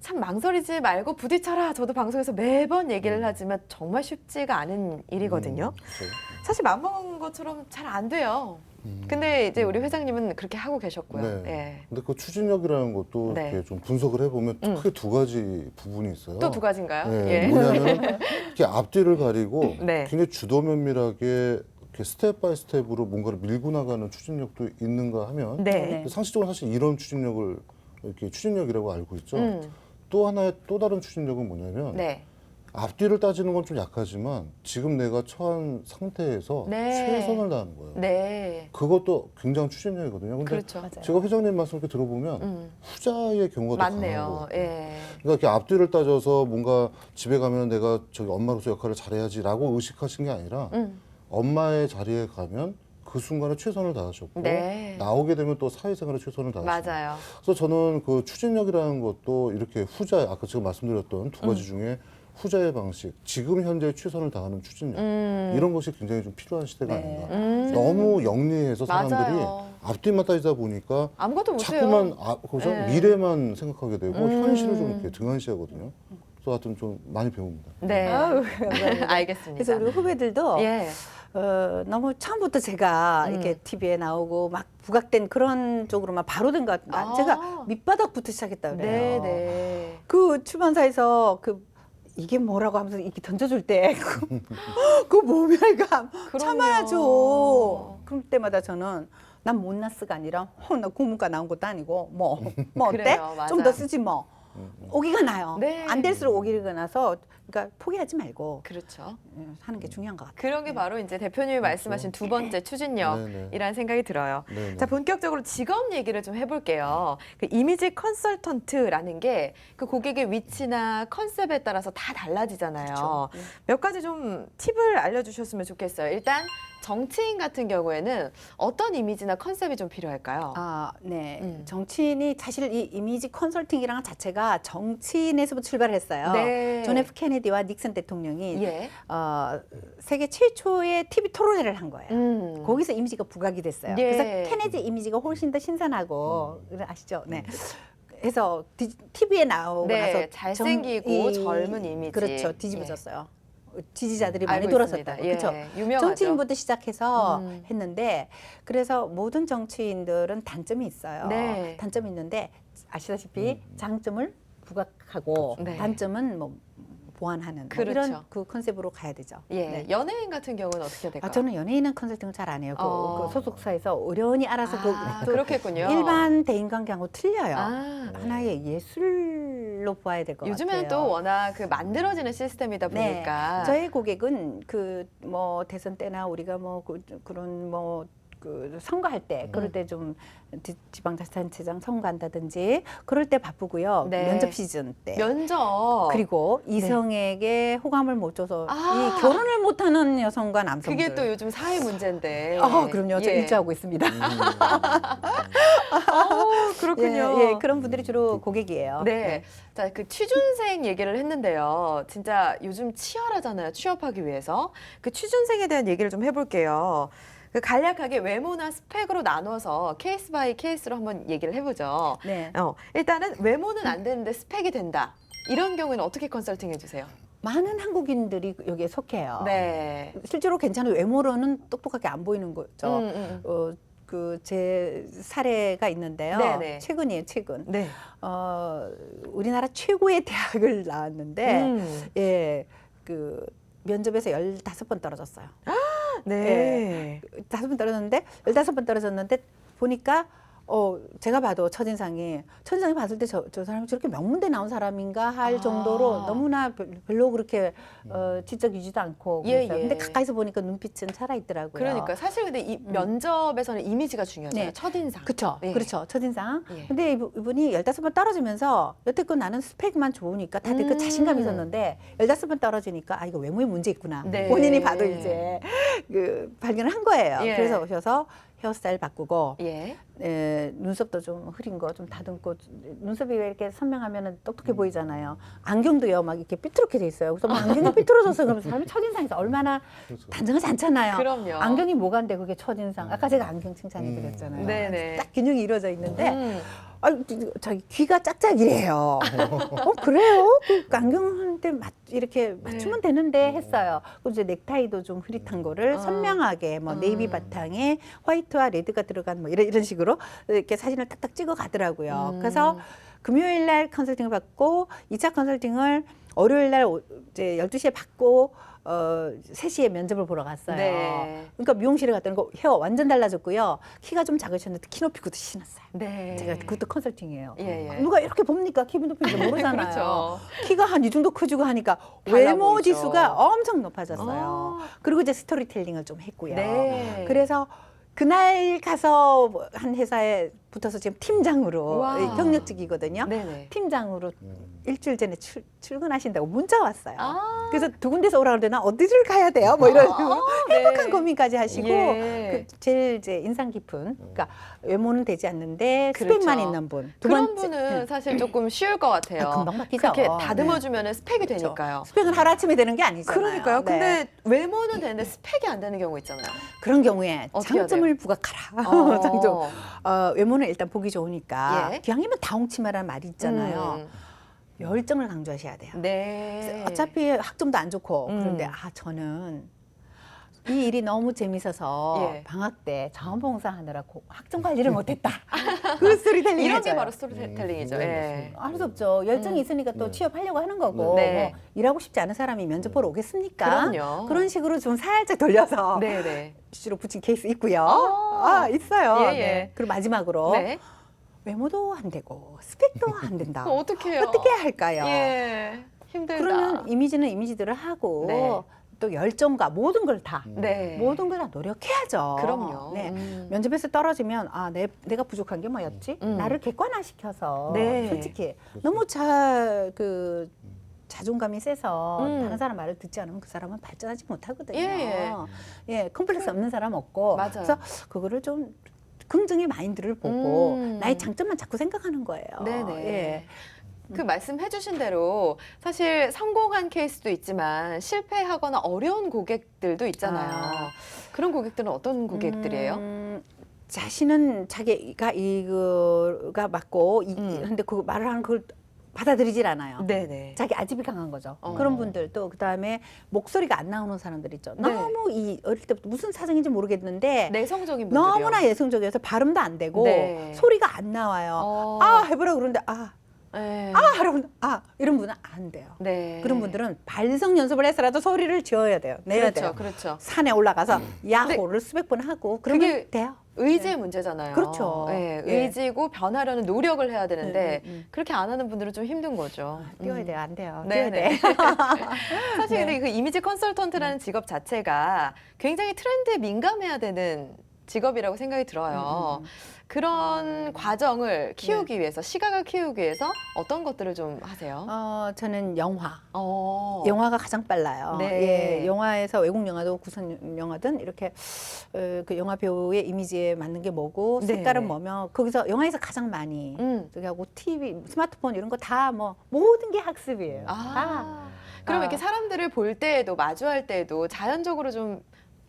참 망설이지 말고 부딪혀라. 저도 방송에서 매번 얘기를 하지만 정말 쉽지가 않은 일이거든요. 그렇죠. 사실 맘먹은 것처럼 잘 안 돼요. 근데 이제 우리 회장님은 그렇게 하고 계셨고요. 네. 예. 근데 그 추진력이라는 것도 네. 이렇게 좀 분석을 해보면 크게 두 가지 부분이 있어요. 또 두 가지인가요? 네, 예. 뭐냐면 이렇게 앞뒤를 가리고 네. 굉장히 주도면밀하게 이렇게 스텝 바이 스텝으로 뭔가를 밀고 나가는 추진력도 있는가 하면 네. 상식적으로 사실 이런 추진력을 이렇게 추진력이라고 알고 있죠. 음. 또 하나의 또 다른 추진력은 뭐냐면 네. 앞뒤를 따지는 건 좀 약하지만 지금 내가 처한 상태에서 네. 최선을 다하는 거예요. 네. 그것도 굉장히 추진력이거든요. 근데 그렇죠. 맞아요. 제가 회장님 말씀 이렇게 들어보면 후자의 경우가 더 강한 맞네요. 것 같아요. 예. 그러니까 이렇게 앞뒤를 따져서 뭔가 집에 가면 내가 저기 엄마로서 역할을 잘해야지라고 의식하신 게 아니라 엄마의 자리에 가면 그 순간에 최선을 다하셨고 네. 나오게 되면 또 사회생활에 최선을 다하셨고 맞아요. 그래서 저는 그 추진력이라는 것도 이렇게 후자 아까 제가 말씀드렸던 두 가지 중에 후자의 방식 지금 현재 최선을 다하는 추진력 이런 것이 굉장히 좀 필요한 시대가 네. 아닌가 너무 영리해서 사람들이 맞아요. 앞뒤만 따지다 보니까 아무것도 못해요. 자꾸만 그래서 네. 미래만 생각하게 되고 현실을 좀 이렇게 등한시하거든요. 그래서 하여튼 좀 많이 배웁니다. 네. 아우, 감사합니다. 알겠습니다. 그래서 우리 후배들도 예. 너무 처음부터 제가 이렇게 TV에 나오고 막 부각된 그런 쪽으로만 바로 된 것 같아요. 아. 제가 밑바닥부터 시작했다 네, 그래요. 네. 그 출판사에서 이게 뭐라고 하면서 이렇게 던져줄 때 그 모멸감 그럼요. 참아야죠. 그럴 때마다 저는 난 못났스가 아니라 나 국문과 나온 것도 아니고 뭐 어때? 그래요, 맞아. 좀 더 쓰지 뭐. 오기가 나요. 네. 안 될수록 오기가 나서 그러니까 포기하지 말고 그렇죠. 하는 게 중요한 것 같아요. 그런 게 바로 이제 대표님이 말씀하신 두 번째 추진력이라는 생각이 들어요. 네네. 자, 본격적으로 직업 얘기를 좀 해볼게요. 그 이미지 컨설턴트라는 게 그 고객의 위치나 컨셉에 따라서 다 달라지잖아요. 그렇죠. 몇 가지 좀 팁을 알려주셨으면 좋겠어요. 일단 정치인 같은 경우에는 어떤 이미지나 컨셉이 좀 필요할까요? 네. 정치인이 사실 이 이미지 컨설팅이라는 자체가 정치인에서부터 출발했어요. 네. 존 F 케네디와 닉슨 대통령이 예. 세계 최초의 TV 토론회를 한 거예요. 거기서 이미지가 부각이 됐어요. 예. 그래서 케네디 이미지가 훨씬 더 신선하고 아시죠? 네. 해서 TV에 나오고 네, 나서 잘생기고 젊은 이미지. 그렇죠. 뒤집어졌어요. 지지자들이 많이 알고 돌아섰다. 있습니다. 그렇죠. 예, 유명하죠. 정치인부터 시작해서 했는데 그래서 모든 정치인들은 단점이 있어요. 네. 단점이 있는데 아시다시피 장점을 부각하고 네. 단점은 뭐 보완하는 뭐 그렇죠. 이런 그 컨셉으로 가야 되죠. 예. 네. 연예인 같은 경우는 어떻게 될까요? 저는 연예인은 컨설팅을 잘 안 해요. 어. 그 소속사에서 어련히 알아서 또 그렇겠군요. 일반 대인관계하고 틀려요. 아. 하나의 예술로 보아야 될 것 같아요. 요즘에는 또 워낙 그 만들어지는 시스템이다 네. 보니까 저희 고객은 그 뭐 대선 때나 우리가 뭐 그런 뭐 그 선거할 때 그럴 때 좀 지방자치단체장 선거한다든지 그럴 때 바쁘고요. 네. 면접 시즌 때. 면접. 그리고 이성에게 호감을 못 줘서 아. 이 결혼을 못하는 여성과 남성들. 그게 또 요즘 사회 문제인데. 그럼요. 저 예. 일조하고 있습니다. 그렇군요. 예, 그런 분들이 주로 고객이에요. 네. 자, 그 취준생 얘기를 했는데요. 진짜 요즘 치열하잖아요. 취업하기 위해서. 그 취준생에 대한 얘기를 좀 해볼게요. 그 간략하게 외모나 스펙으로 나눠서 케이스 바이 케이스로 한번 얘기를 해보죠. 네. 일단은 외모는 안 되는데 스펙이 된다. 이런 경우에는 어떻게 컨설팅 해주세요? 많은 한국인들이 여기에 속해요. 네. 실제로 괜찮은 외모로는 똑똑하게 안 보이는 거죠. 그 제 사례가 있는데요. 네네. 최근이에요, 최근. 네. 우리나라 최고의 대학을 나왔는데, 예, 그 면접에서 15번 떨어졌어요. 네. 5번 떨어졌는데, 15번 떨어졌는데, 보니까, 제가 봐도 첫인상이 봤을 때 저 사람이 저렇게 명문대 나온 사람인가 할 정도로 너무나 별로 그렇게 지적이지도 않고 예, 그랬어요. 예. 근데 가까이서 보니까 눈빛은 살아있더라고요. 그러니까 사실 근데 이 면접에서는 이미지가 중요하잖아요. 네. 첫인상. 그렇죠. 예. 그렇죠. 첫인상. 예. 근데 이분이 15번 떨어지면서 여태껏 나는 스펙만 좋으니까 다들 그 자신감이 있었는데 15번 떨어지니까 이거 외모에 문제 있구나. 네. 본인이 봐도 이제 그 발견을 한 거예요. 예. 그래서 오셔서 헤어스타일 바꾸고 예. 눈썹도 좀 흐린 거 좀 다듬고 눈썹이 왜 이렇게 선명하면 똑똑해 보이잖아요. 안경도요 막 이렇게 삐뚤게 돼 있어요. 그래서 막 안경이 삐뚤어져서 그러면 사람이 첫인상에서 얼마나 그렇죠. 단정하지 않잖아요. 그럼요. 안경이 뭐가 안 돼 그게 첫인상. 아까 제가 안경 칭찬해 드렸잖아요. 네네. 딱 균형이 이루어져 있는데 음. 자기 귀가 짝짝이래요. 그래요? 그 안경한테 이렇게 맞추면 되는데 했어요. 그리고 이제 넥타이도 좀 흐릿한 거를 선명하게 뭐 네이비 바탕에 화이트와 레드가 들어간 뭐 이런 식으로 이렇게 사진을 탁탁 찍어 가더라고요. 그래서 금요일 날 컨설팅을 받고 2차 컨설팅을 월요일 날 이제 12시에 받고 3시에 면접을 보러 갔어요. 네. 그러니까 미용실에 갔더니 헤어 완전 달라졌고요. 키가 좀 작으셨는데 키 높이 구두 신었어요. 네. 제가 그것도 컨설팅이에요. 예, 예. 누가 이렇게 봅니까? 키비 높이인지 모르잖아요. 그렇죠. 키가 한 이 정도 커지고 하니까 달라 외모 보이죠. 지수가 엄청 높아졌어요. 아. 그리고 이제 스토리텔링을 좀 했고요. 네. 그래서 그날 가서 한 회사에 붙어서 지금 팀장으로 우와. 경력직이거든요. 네네. 팀장으로 일주일 전에 출근하신다고 문자 왔어요. 아. 그래서 두 군데서 오라고 그러는데 나 어디를 가야 돼요? 뭐 이런 행복한 네. 고민까지 하시고 예. 그 제일 이제 인상 깊은 그러니까 외모는 되지 않는데 그렇죠. 스펙만 있는 분. 두 그런 번째, 분은 사실 조금 쉬울 것 같아요. 금방 바뀌죠. 그렇게 네. 다듬어주면 스펙이 되니까요. 스펙은 하루아침에 되는 게 아니잖아요. 그러니까요. 네. 근데 외모는 되는데 스펙이 안 되는 경우 있잖아요. 그런 경우에 어떻게 해야 장점을 부각하라. 장점. 외모는 일단 보기 좋으니까 예. 기왕이면 다홍치마라는 말이 있잖아요. 열정을 강조하셔야 돼요. 네. 어차피 학점도 안 좋고 그런데 음. 저는 이 일이 너무 재밌어서 예. 방학 때 자원봉사 하느라 학점 관리를 못했다. 그 스토리텔링 이런 게 해줘요. 바로 스토리텔링이죠. 예. 알 수 없죠. 열정이 있으니까 또 취업하려고 하는 거고 네. 뭐 일하고 싶지 않은 사람이 면접 보러 오겠습니까? 그럼요. 그런 식으로 좀 살짝 돌려서 네네. 주로 붙인 케이스 있고요. 아. 있어요. 예, 예. 네. 그리고 마지막으로 네. 외모도 안 되고 스펙도 안 된다. 그럼 어떻게 해요? 어떻게 할까요? 예. 힘들다. 그러면 이미지는 이미지대로 하고 네. 또 열정과 모든 걸 다 네. 모든 걸 다 노력해야죠. 그럼요. 네. 면접에서 떨어지면 내가 부족한 게 뭐였지? 나를 객관화시켜서 네. 솔직히 너무 자존감이 세서 다른 사람 말을 듣지 않으면 그 사람은 발전하지 못하거든요. 예. 컴플렉스 없는 사람 없고 맞아요. 그래서 그거를 좀 긍정의 마인드를 보고 음. 나의 장점만 자꾸 생각하는 거예요. 네네. 예. 그 말씀해주신 대로 사실 성공한 케이스도 있지만 실패하거나 어려운 고객들도 있잖아요. 그런 고객들은 어떤 고객들이에요? 자신은 자기가 이거가 맞고 근데 그 말을 하는 걸 받아들이질 않아요. 네네. 자기 아집이 강한 거죠. 그런 분들도 그다음에 목소리가 안 나오는 사람들 있죠. 네. 너무 어릴 때부터 무슨 사정인지 모르겠는데 내성적인 분들이요. 너무나 예성적이어서 발음도 안 되고 네. 소리가 안 나와요. 해보라 그러는데 네. 여러분 이런 분은 안 돼요. 네. 그런 분들은 발성 연습을 해서라도 소리를 지어야 돼요. 내야 돼요. 그렇죠. 산에 올라가서 야호를 수백 번 하고 그러면 그게 돼요. 의지의 문제잖아요. 그렇죠. 네, 예. 의지고 변하려는 노력을 해야 되는데 그렇게 안 하는 분들은 좀 힘든 거죠. 뛰어야 돼요. 안 돼요. 네네. 뛰어야 돼. 사실 근데 그 이미지 컨설턴트라는 직업 자체가 굉장히 트렌드에 민감해야 되는 직업이라고 생각이 들어요. 그런 과정을 키우기 위해서, 시각을 키우기 위해서 어떤 것들을 좀 하세요? 저는 영화. 어. 영화가 가장 빨라요. 네. 예, 영화에서 외국 영화도 구선 영화든 이렇게 그 영화 배우의 이미지에 맞는 게 뭐고 네. 색깔은 뭐며 거기서 영화에서 가장 많이 저기 하고 TV, 스마트폰 이런 거 다 뭐 모든 게 학습이에요. 다. 아. 그럼 아. 이렇게 사람들을 볼 때에도, 마주할 때에도 자연적으로 좀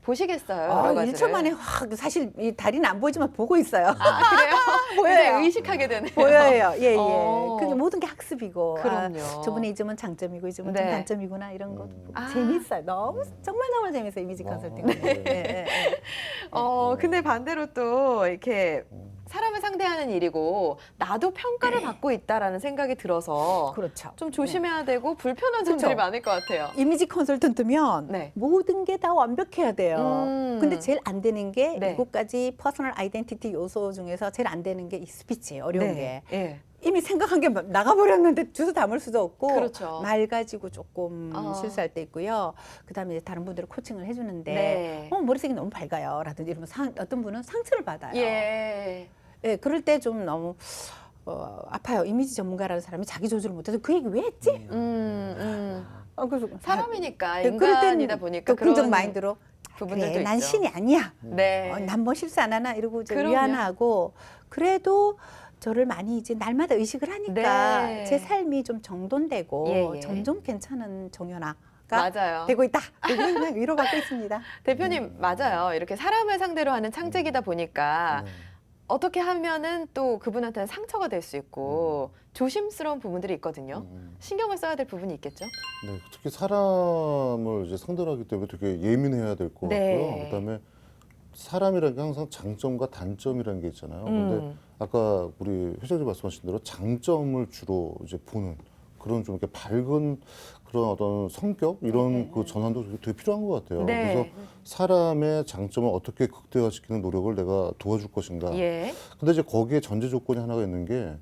보시겠어요? 여러 가지를. 1초 만에 확 사실 이 다리는 안 보이지만 보고 있어요. 아, 그래요? 보여요. 굉장히 의식하게 되네요. 보여요. 예, 예. 어. 그게 모든 게 학습이고. 그럼요. 저번에 이 점은 장점이고 이 점은 네. 좀 단점이구나 이런 거 아. 재밌어요. 너무 정말 재밌어요. 이미지 컨설팅. 네. 예, 예, 예. 근데 반대로 또 이렇게 사람을 상대하는 일이고 나도 평가를 받고 있다라는 생각이 들어서 그렇죠. 좀 조심해야 되고 불편한 점들이 그쵸. 많을 것 같아요. 이미지 컨설턴트면 네. 모든 게 다 완벽해야 돼요. 근데 제일 안 되는 게 네. 7가지 퍼스널 아이덴티티 요소 중에서 제일 안 되는 게 이 스피치예요. 어려운 게. 예. 이미 생각한 게 나가버렸는데 주워 담을 수도 없고 그렇죠. 말 가지고 조금 어. 실수할 때 있고요. 그다음에 이제 다른 분들은 코칭을 해주는데 네. 머리색이 너무 밝아요. 라든지 이러면 어떤 분은 상처를 받아요. 예. 예, 그럴 때 좀 너무 아파요. 이미지 전문가라는 사람이 자기 조절을 못해서 그 얘기 왜 했지? 그래서 사람이니까 네, 그럴 때는 인간이다 보니까 또 긍정 그런 마인드로 부분들도 그래, 난 있죠. 신이 아니야. 네. 난 뭐 실수 안 하나 이러고 이제 그럼요. 위안하고 그래도 저를 많이 이제 날마다 의식을 하니까 네. 제 삶이 좀 정돈되고 예, 예. 점점 괜찮은 정연아가 맞아요. 되고 있다. 그냥 위로받고 있습니다. 대표님 맞아요. 이렇게 사람을 상대로 하는 창직이다 보니까 네. 어떻게 하면은 또 그분한테는 상처가 될 수 있고 조심스러운 부분들이 있거든요. 신경을 써야 될 부분이 있겠죠? 네, 특히 사람을 이제 상대로 하기 때문에 되게 예민해야 될 것 네. 같고요. 그다음에 사람이라는 게 항상 장점과 단점이라는 게 있잖아요. 근데 아까 우리 회장님 말씀하신 대로 장점을 주로 이제 보는 그런 좀 이렇게 밝은 그런 어떤 성격 이런 그 전환도 되게 필요한 것 같아요. 네. 그래서 사람의 장점을 어떻게 극대화시키는 노력을 내가 도와줄 것인가. 예. 근데 이제 거기에 전제 조건이 하나가 있는 게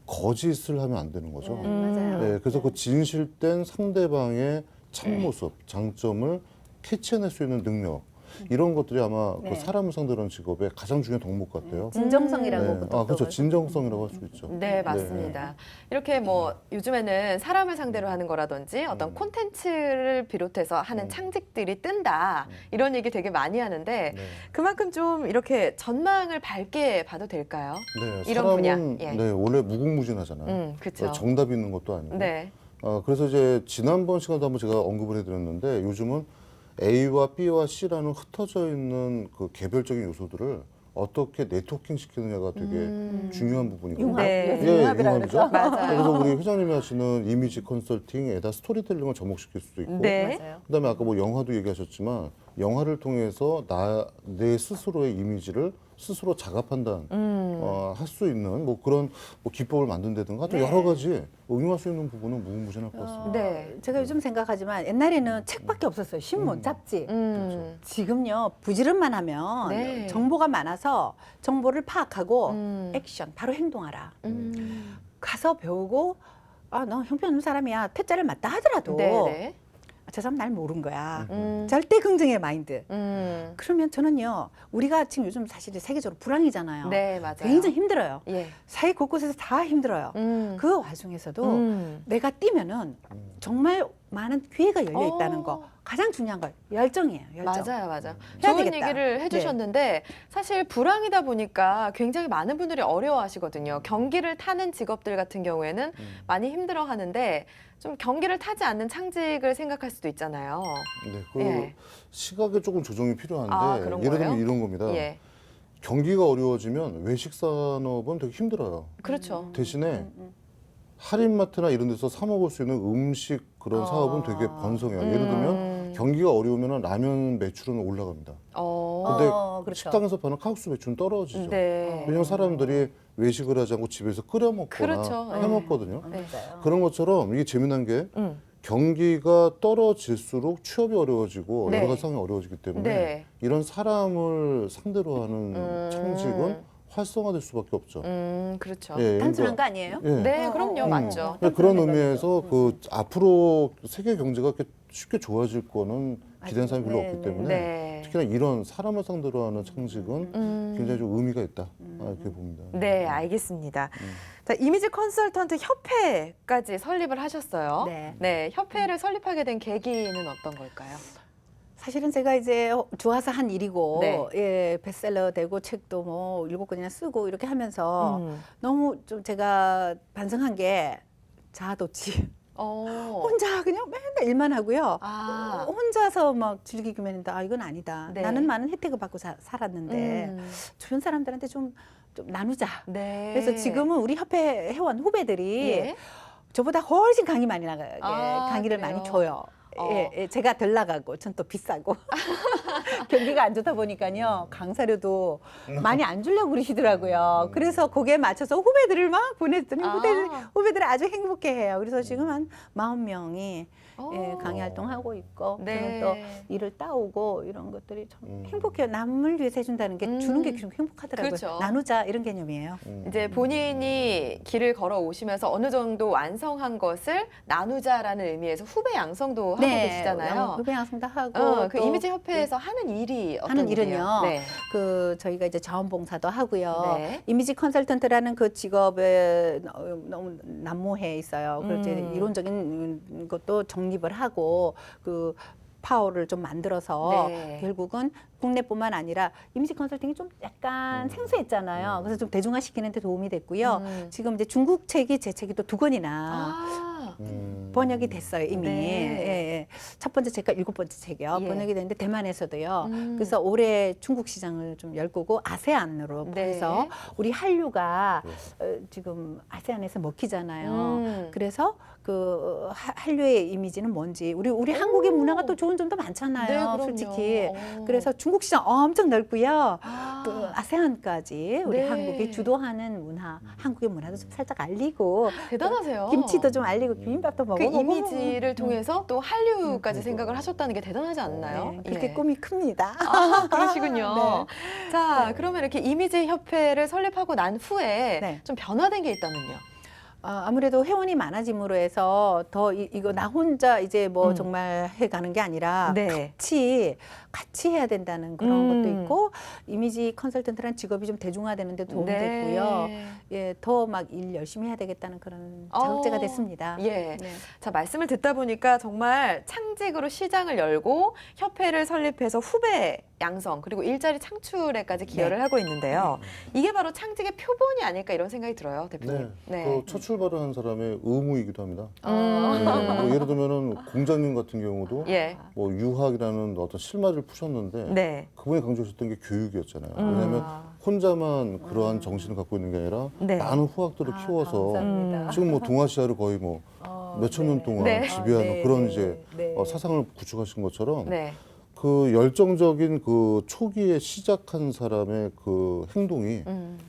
거짓을 하면 안 되는 거죠. 맞아요. 네, 그래서 그 진실된 상대방의 참모습, 장점을 캐치해낼 수 있는 능력 이런 것들이 아마 네. 그 사람을 상대로 하는 직업의 가장 중요한 덕목 같아요. 진정성이라고 네. 보통 그렇죠. 또 진정성이라고 할 수 있죠. 네, 맞습니다. 이렇게 뭐 요즘에는 사람을 상대로 하는 거라든지 어떤 콘텐츠를 비롯해서 하는 창직들이 뜬다. 이런 얘기 되게 많이 하는데 네. 그만큼 좀 이렇게 전망을 밝게 봐도 될까요? 네, 이런 사람은 분야, 예. 네, 원래 무궁무진하잖아요. 그렇죠. 정답이 있는 것도 아니고. 네. 그래서 이제 지난번 시간도 한번 제가 언급을 해드렸는데 요즘은 A와 B와 C라는 흩어져 있는 그 개별적인 요소들을 어떻게 네트워킹 시키느냐가 되게 중요한 부분이거든요. 융합, 네. 요즘 예, 융합이라 융합이죠. 그러죠. 맞아요. 그래서 우리 회장님이 하시는 이미지 컨설팅에다 스토리텔링을 접목시킬 수도 있고 네. 맞아요. 그다음에 아까 뭐 영화도 얘기하셨지만 영화를 통해서 내 스스로의 이미지를 스스로 자가 판단 할 수 있는 뭐 그런 뭐 기법을 만든다든가 하여튼 여러 가지 응용할 수 있는 부분은 무궁무진할 것 같습니다. 네. 제가 요즘 생각하지만 옛날에는 책밖에 없었어요. 신문, 잡지. 지금요 부지런만 하면 네. 정보가 많아서 정보를 파악하고 액션 바로 행동하라. 가서 배우고 너 형편없는 사람이야 퇴짜를 맞다 하더라도 네. 저 사람 날 모르는 거야. 음. 절대 긍정의 마인드. 음. 그러면 저는요 우리가 지금 요즘 사실 세계적으로 불황이잖아요. 네, 맞아요. 굉장히 힘들어요. 예. 사회 곳곳에서 다 힘들어요. 그 와중에서도 내가 뛰면은 정말 많은 기회가 열려 있다는 거 가장 중요한 거 열정이에요. 열정. 맞아요, 맞아요. 해야 좋은 되겠다. 얘기를 해주셨는데 사실 불황이다 보니까 굉장히 많은 분들이 어려워하시거든요. 경기를 타는 직업들 같은 경우에는 많이 힘들어하는데 좀 경기를 타지 않는 창직을 생각할 수도 있잖아요. 네, 그 예. 시각에 조금 조정이 필요한데 아, 그런 예를 들면 거예요? 이런 겁니다. 예, 경기가 어려워지면 외식 산업은 되게 힘들어요. 그렇죠. 대신에 할인마트나 이런 데서 사 먹을 수 있는 음식 그런 사업은 되게 번성해요. 예를 들면 경기가 어려우면 라면 매출은 올라갑니다. 근데 그렇죠. 식당에서 파는 칼국수 매출은 떨어지죠. 네. 왜냐면 사람들이 외식을 하지 않고 집에서 끓여 먹거나 그렇죠. 해 먹거든요. 네. 맞아요. 그런 것처럼 이게 재미난 게 경기가 떨어질수록 취업이 어려워지고 네. 여러 가지 상황이 어려워지기 때문에 네. 이런 사람을 상대로 하는 창직은 활성화될 수밖에 없죠. 그렇죠. 예, 단순한 그러니까- 거 아니에요? 예. 네, 그럼요, 맞죠. 그런 의미에서 그 앞으로 세계 경제가 이렇게 쉽게 좋아질 거는 기대는 사람이 별로 네, 없기 네. 때문에 네. 특히나 이런 사람을 상대로 하는 창직은 굉장히 좀 의미가 있다 이렇게 봅니다. 네, 알겠습니다. 자, 이미지 컨설턴트 협회까지 설립을 하셨어요. 네. 협회를 설립하게 된 계기는 어떤 걸까요? 사실은 제가 이제 좋아서 한 일이고 네. 예, 베스트셀러 되고 책도 뭐 7권이나 쓰고 이렇게 하면서 너무 좀 제가 반성한 게 자아도취. 혼자 그냥 맨날 일만 하고요. 아. 혼자서 막 즐기기만 했는데 이건 아니다. 네. 나는 많은 혜택을 받고 살았는데 주변 사람들한테 좀 나누자. 네. 그래서 지금은 우리 협회 회원 후배들이 예? 저보다 훨씬 강의 많이 나가게 강의를 그래요? 많이 줘요. 어. 예, 제가 덜 나가고 전 또 비싸고 경기가 안 좋다 보니까요 강사료도 많이 안 주려고 그러시더라고요. 그래서 거기에 맞춰서 후배들을 막 보냈더니 후배들이 아주 행복해해요. 그래서 지금 한 40명이 예, 강의 활동하고 있고 네. 저는 또 일을 따오고 이런 것들이 참 행복해요. 남을 위해서 해준다는 게 주는 게 좀 행복하더라고요. 그렇죠. 나누자 이런 개념이에요. 이제 본인이 길을 걸어 오시면서 어느 정도 완성한 것을 나누자라는 의미에서 후배 양성도 하고 계시잖아요. 후배 양성도 하고 그 또 이미지 협회에서 하는 일이 어떤 하는 일이에요? 일은요. 네. 그 저희가 이제 자원봉사도 하고요. 네. 이미지 컨설턴트라는 그 직업에 너무 난무해 있어요. 그래서 이제 이론적인 것도 정립을 하고 그 파워를 좀 만들어서 네. 결국은 국내뿐만 아니라 이미지 컨설팅이 좀 약간 생소했잖아요. 그래서 좀 대중화시키는 데 도움이 됐고요. 지금 이제 중국 책이 제 책이 또 2권이나 번역이 됐어요 이미. 네. 예, 예. 첫 번째 책과 7번째 책이요. 예. 번역이 됐는데 대만에서도요. 그래서 올해 중국 시장을 좀 열 거고 아세안으로 네. 해서 우리 한류가 지금 아세안에서 먹히잖아요. 그래서 그 한류의 이미지는 뭔지 우리 한국의 문화가 또 좋은 점도 많잖아요. 네, 그럼요. 솔직히. 그래서 중국 시장 엄청 넓고요. 또 아, 아세안까지 우리 네. 한국이 주도하는 문화, 한국의 문화도 좀 살짝 알리고 대단하세요. 김치도 좀 알리고 비빔밥도 그 먹어보고 이미지를 통해서 또 한류까지 생각을 하셨다는 게 대단하지 않나요? 네, 그렇게 예. 꿈이 큽니다. 그러시군요. 네. 자, 그러면 이렇게 이미지 협회를 설립하고 난 후에 네. 좀 변화된 게 있다면요? 아무래도 회원이 많아짐으로 해서 더 이거 나 혼자 이제 뭐 정말 해가는 게 아니라 네. 같이 해야 된다는 그런 것도 있고 이미지 컨설턴트라는 직업이 좀 대중화되는 데 도움이 됐고요. 예, 더 막 일 열심히 해야 되겠다는 그런 자극제가 됐습니다. 예. 네. 자, 말씀을 듣다 보니까 정말 창직으로 시장을 열고 협회를 설립해서 후배 양성 그리고 일자리 창출에까지 기여를 하고 있는데요. 이게 바로 창직의 표본이 아닐까 이런 생각이 들어요, 대표님. 그 첫 출발을 한 사람의 의무이기도 합니다. 음. 네, 뭐 예를 들면은 공장님 같은 경우도 예. 뭐 유학이라는 어떤 실마리를 푸셨는데 네. 그분이 강조하셨던 게 교육이었잖아요. 왜냐하면 혼자만 그러한 정신을 갖고 있는 게 아니라 네. 많은 후학들을 키워서 감사합니다. 지금 뭐 동아시아를 거의 뭐 몇천 년 동안 네. 지배하는 그런 이제 네. 사상을 구축하신 것처럼 네. 그 열정적인 그 초기에 시작한 사람의 그 행동이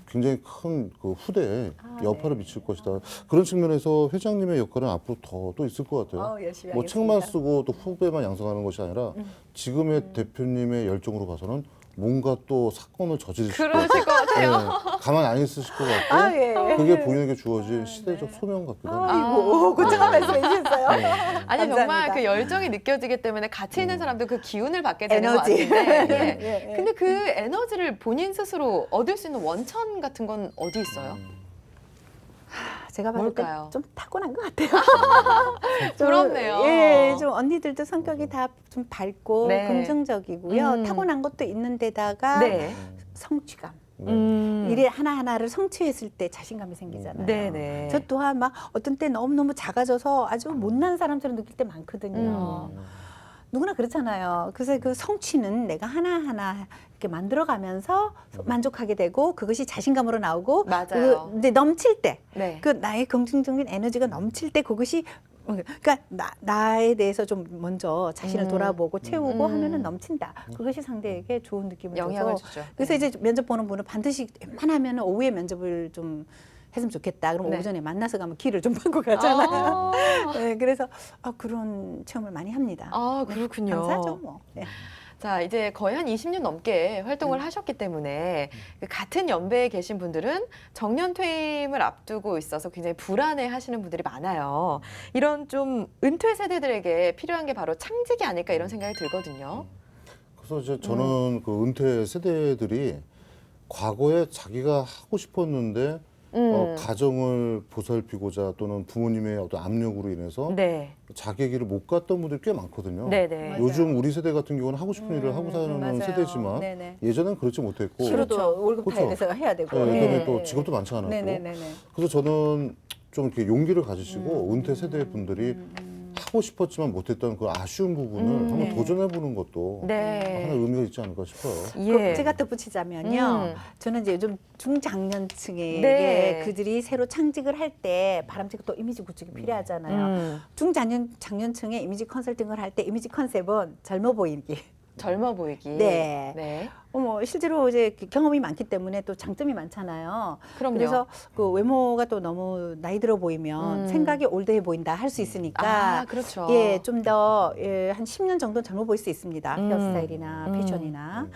굉장히 큰 그 후대에 여파를 미칠 것이다. 그런 측면에서 회장님의 역할은 앞으로 더 또 있을 것 같아요. 열심히 뭐 하겠습니다. 책만 쓰고 또 후배만 양성하는 것이 아니라 지금의 대표님의 열정으로 봐서는 뭔가 또 사건을 저지르실 것 그러실 것 같아요. 가만 안 있으실 것 같고 예. 그게 본인에게 주어진 시대적 소명 같기도 합니다. 아이고, 고정한 말씀해 주셨어요. 아니 정말 감사합니다. 그 열정이 느껴지기 때문에 같이 있는 사람도 그 기운을 받게 되는 에너지. 것 같은데. 예, 예. 근데 그 에너지를 본인 스스로 얻을 수 있는 원천 같은 건 어디 있어요? 제가 봤을 뭘까요? 때 좀 타고난 것 같아요. 좀, 부럽네요. 예, 좀 언니들도 성격이 다 좀 밝고 네. 긍정적이고요. 타고난 것도 있는데다가 네. 성취감. 음. 일에 하나하나를 성취했을 때 자신감이 생기잖아요. 네네. 저 또한 막 어떤 때 너무너무 작아져서 아주 못난 사람처럼 느낄 때 많거든요. 누구나 그렇잖아요. 그래서 그 성취는 내가 하나하나 이렇게 만들어가면서 만족하게 되고 그것이 자신감으로 나오고 맞아요. 근데 넘칠 때 네. 그 나의 긍정적인 에너지가 넘칠 때 그것이 그러니까 나에 대해서 좀 먼저 자신을 돌아보고 채우고 하면은 넘친다. 그것이 상대에게 좋은 느낌을 영향을 줘서 주죠. 그래서 네. 이제 면접 보는 분은 반드시 웬만하면 오후에 면접을 좀 했으면 좋겠다. 그럼 네. 오전에 만나서 가면 기를 좀 받고 가잖아요. 아, 네, 그래서 그런 체험을 많이 합니다. 아, 그렇군요. 감사하죠, 뭐. 네. 자, 이제 거의 한 20년 넘게 활동을 하셨기 때문에 그 같은 연배에 계신 분들은 정년 퇴임을 앞두고 있어서 굉장히 불안해 하시는 분들이 많아요. 이런 좀 은퇴 세대들에게 필요한 게 바로 창직이 아닐까 이런 생각이 들거든요. 그래서 이제 저는 그 은퇴 세대들이 과거에 자기가 하고 싶었는데 가정을 보살피고자 또는 부모님의 어떤 압력으로 인해서 네. 자기의 길을 못 갔던 분들이 꽤 많거든요. 네네. 맞아요. 요즘 우리 세대 같은 경우는 하고 싶은 일을 하고 사는 맞아요. 세대지만 네네. 예전엔 그렇지 못했고 그렇죠. 월급 그렇죠. 타야 돼서 해야 되고. 네, 그다음에 네. 또 직업도 많지 않았고 네네네네. 그래서 저는 좀 이렇게 용기를 가지시고 은퇴 세대 분들이 하고 싶었지만 못했던 그 아쉬운 부분을 한번 네. 도전해보는 것도 네. 하나의 의미가 있지 않을까 싶어요. 예. 제가 덧붙이자면요. 음. 저는 이제 요즘 중장년층에게 네. 그들이 새로 창직을 할 때 바람직한 또 이미지 구축이 필요하잖아요. 중장년층의 이미지 컨설팅을 할 때 이미지 컨셉은 젊어 보이기. 젊어 보이기. 네. 네. 실제로 이제 경험이 많기 때문에 또 장점이 많잖아요. 그럼요. 그래서 그 외모가 또 너무 나이 들어 보이면 생각이 올드해 보인다 할 수 있으니까 아, 그렇죠. 예, 좀 더 한 10년 정도 젊어 보일 수 있습니다. 헤어스타일이나 패션이나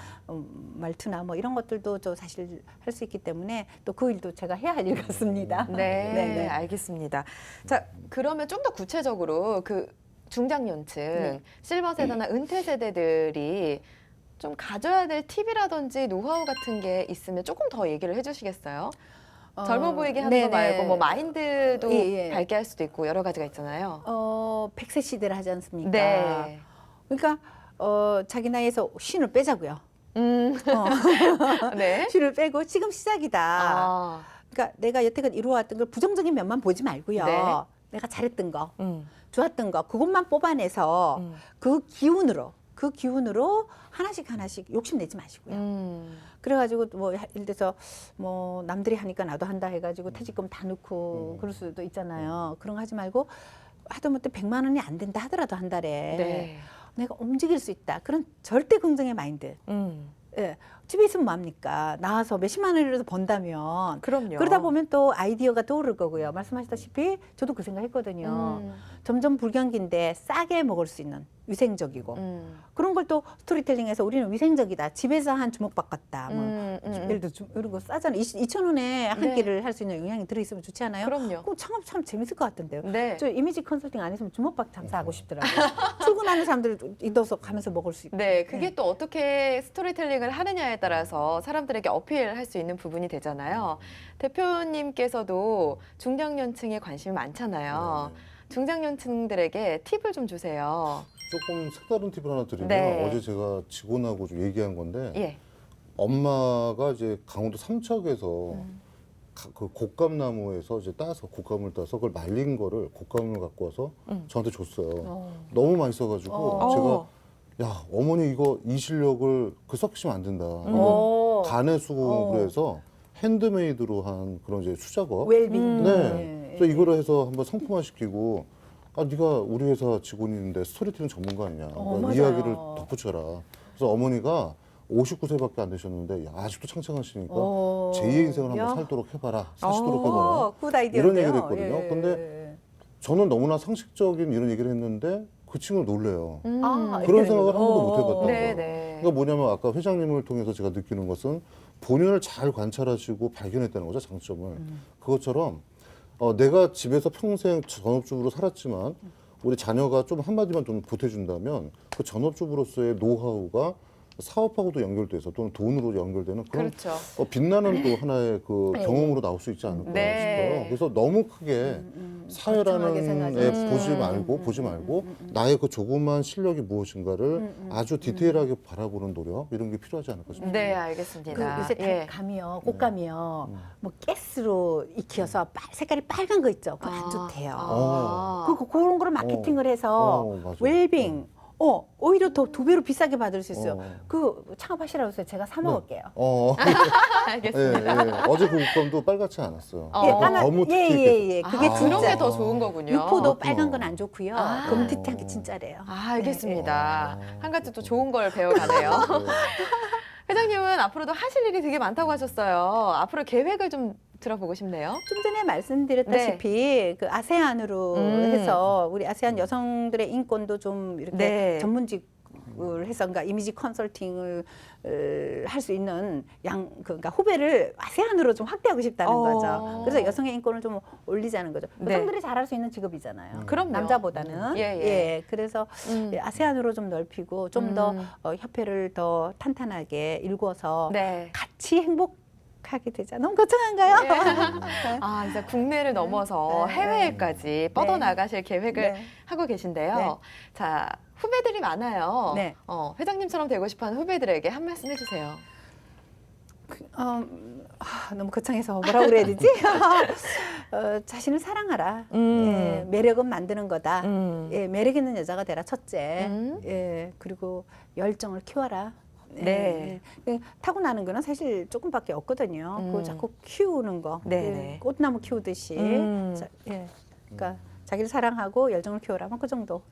말투나 뭐 이런 것들도 저 사실 할 수 있기 때문에 또 그 일도 제가 해야 할 일 같습니다. 네, 네네. 알겠습니다. 자, 그러면 좀 더 구체적으로 그 중장년층, 네. 실버 세대나 은퇴 세대들이 좀 가져야 될 팁이라든지 노하우 같은 게 있으면 조금 더 얘기를 해주시겠어요? 젊어 보이게 하는 거 네네. 말고 뭐 마인드도 예, 예. 밝게 할 수도 있고 여러 가지가 있잖아요. 100세 시대를 하지 않습니까? 네. 그러니까 자기 나이에서 쉰을 빼자고요. 네. 쉰을 빼고 지금 시작이다. 아, 그러니까 내가 여태껏 이루어왔던 걸 부정적인 면만 보지 말고요. 네. 내가 잘했던 거, 음. 좋았던 거, 그것만 뽑아내서 음. 그 기운으로 하나씩 욕심내지 마시고요. 그래가지고 뭐 예를 들어서 뭐 남들이 하니까 나도 한다 해가지고 퇴직금 다 넣고 그럴 수도 있잖아요. 그런 거 하지 말고 하다못해 100만 원이 안 된다 하더라도 한 달에 네. 내가 움직일 수 있다. 그런 절대 긍정의 마인드. 예. 집에 있으면 뭐합니까? 나와서 몇십만 원이라도 번다면 그럼요. 그러다 보면 또 아이디어가 떠오를 거고요. 말씀하셨다시피 저도 그 생각했거든요. 점점 불경기인데 싸게 먹을 수 있는 위생적이고 그런 걸 또 스토리텔링해서 우리는 위생적이다. 집에서 한 주먹밥 같다. 뭐 예를 들어 이런 거 싸잖아요. 2,000원에 한 네. 끼를 할 수 있는 영양이 들어있으면 좋지 않아요? 그럼요. 그럼 창업 참 재밌을 것 같던데요. 네. 저 이미지 컨설팅 안 했으면 주먹밥 장사하고 싶더라고요. 출근하는 사람들 잊어서 가면서 먹을 수 있고. 네, 그게 또 어떻게 스토리텔링을 하느냐에 따라서 사람들에게 어필할 수 있는 부분이 되잖아요. 대표님께서도 중장년층에 관심이 많잖아요. 중장년층들에게 팁을 좀 주세요. 조금 색다른 팁을 하나 드리면 네. 어제 제가 직원하고 좀 얘기한 건데 예. 엄마가 이제 강원도 삼척에서 그 곶감나무에서 이제 따서 곶감을 따서 그걸 말린 거를 곶감을 갖고 와서 저한테 줬어요. 너무 맛있어가지고 제가 야 어머니 이거 이 실력을 그 썩히시면 안 된다. 이거 간의 수공으로 해서 핸드메이드로 한 그런 이제 수작업. 웰빙. 네. 그래서 이거를 해서 한번 상품화 시키고 아 네가 우리 회사 직원인데 스토리텔링 전문가 아니냐. 그러니까 맞아요. 이야기를 덧붙여라. 그래서 어머니가 59세밖에 안 되셨는데 야, 아직도 창창하시니까 제2의 인생을 한번 살도록 해봐라. 사시도록 해봐라. 굿 아이디어인데요. 이런 얘기를 했거든요. 근데 저는 너무나 상식적인 이런 얘기를 했는데 그 친구는 놀래요. 그런 생각을 한 번도 못 해봤던 네, 거예요. 네. 그러니까 뭐냐면 아까 회장님을 통해서 제가 느끼는 것은 본인을 잘 관찰하시고 발견했다는 거죠, 장점을. 그것처럼 내가 집에서 평생 전업주부로 살았지만 우리 자녀가 좀 한마디만 좀 보태준다면 그 전업주부로서의 노하우가 사업하고도 연결돼서 또는 돈으로 연결되는 그런 그렇죠. 빛나는 또 하나의 그 경험으로 나올 수 있지 않을까 네. 싶어요. 그래서 너무 크게 거창하게 사회라는 생각하지 애 보지 말고 나의 그 조그만 실력이 무엇인가를 아주 디테일하게 바라보는 노력 이런 게 필요하지 않을까 싶어요. 네, 그 알겠습니다. 요새 예. 감이요, 꽃감이요, 뭐 가스로 익혀서 색깔이 빨간 거 있죠. 그거 안 좋대요. 그런 거를 마케팅을 해서 맞아. 웰빙, 오히려 더 2배로 비싸게 받을 수 있어요. 그 창업하시라고 해서 제가 사 먹을게요. 알겠습니다. 예. 어제 그 옷감도 빨갛지 않았어요. 예, 까만, 거무튀게 예. 그게 그런 진짜. 게 더 좋은 거군요. 육포도 그렇구나. 빨간 건 안 좋고요. 검티티한 게 진짜래요. 알겠습니다. 네, 네. 한 가지 또 좋은 걸 배워가네요. 회장님은 앞으로도 하실 일이 되게 많다고 하셨어요. 앞으로 계획을 좀 들어보고 싶네요. 좀 전에 말씀드렸다시피 그 아세안으로 해서 우리 아세안 여성들의 인권도 좀 이렇게 네. 전문직 을 해서 그러니까 이미지 컨설팅을 할 수 있는 그러니까 후배를 아세안으로 좀 확대하고 싶다는 거죠. 그래서 여성의 인권을 좀 올리자는 거죠. 네. 여성들이 잘할 수 있는 직업이잖아요. 그럼요. 남자보다는. 예. 그래서 음. 아세안으로 좀 넓히고 좀 더 협회를 더 탄탄하게 일궈서 네. 같이 행복하게 되자. 너무 거창한가요? 예. 아, 진짜 국내를 넘어서 네. 해외까지 뻗어나가실 계획을 네. 하고 계신데요. 네. 자, 후배들이 많아요. 네. 회장님처럼 되고 싶어하는 후배들에게 한 말씀 해주세요. 너무 거창해서 뭐라고 그래야 되지? 자신을 사랑하라. 예, 매력은 만드는 거다. 예, 매력 있는 여자가 되라, 첫째. 예, 그리고 열정을 키워라. 네. 타고나는 거는 사실 조금밖에 없거든요. 그거 자꾸 키우는 거. 네네. 예, 꽃나무 키우듯이. 그러니까 자기를 사랑하고 열정을 키워라면 그 정도.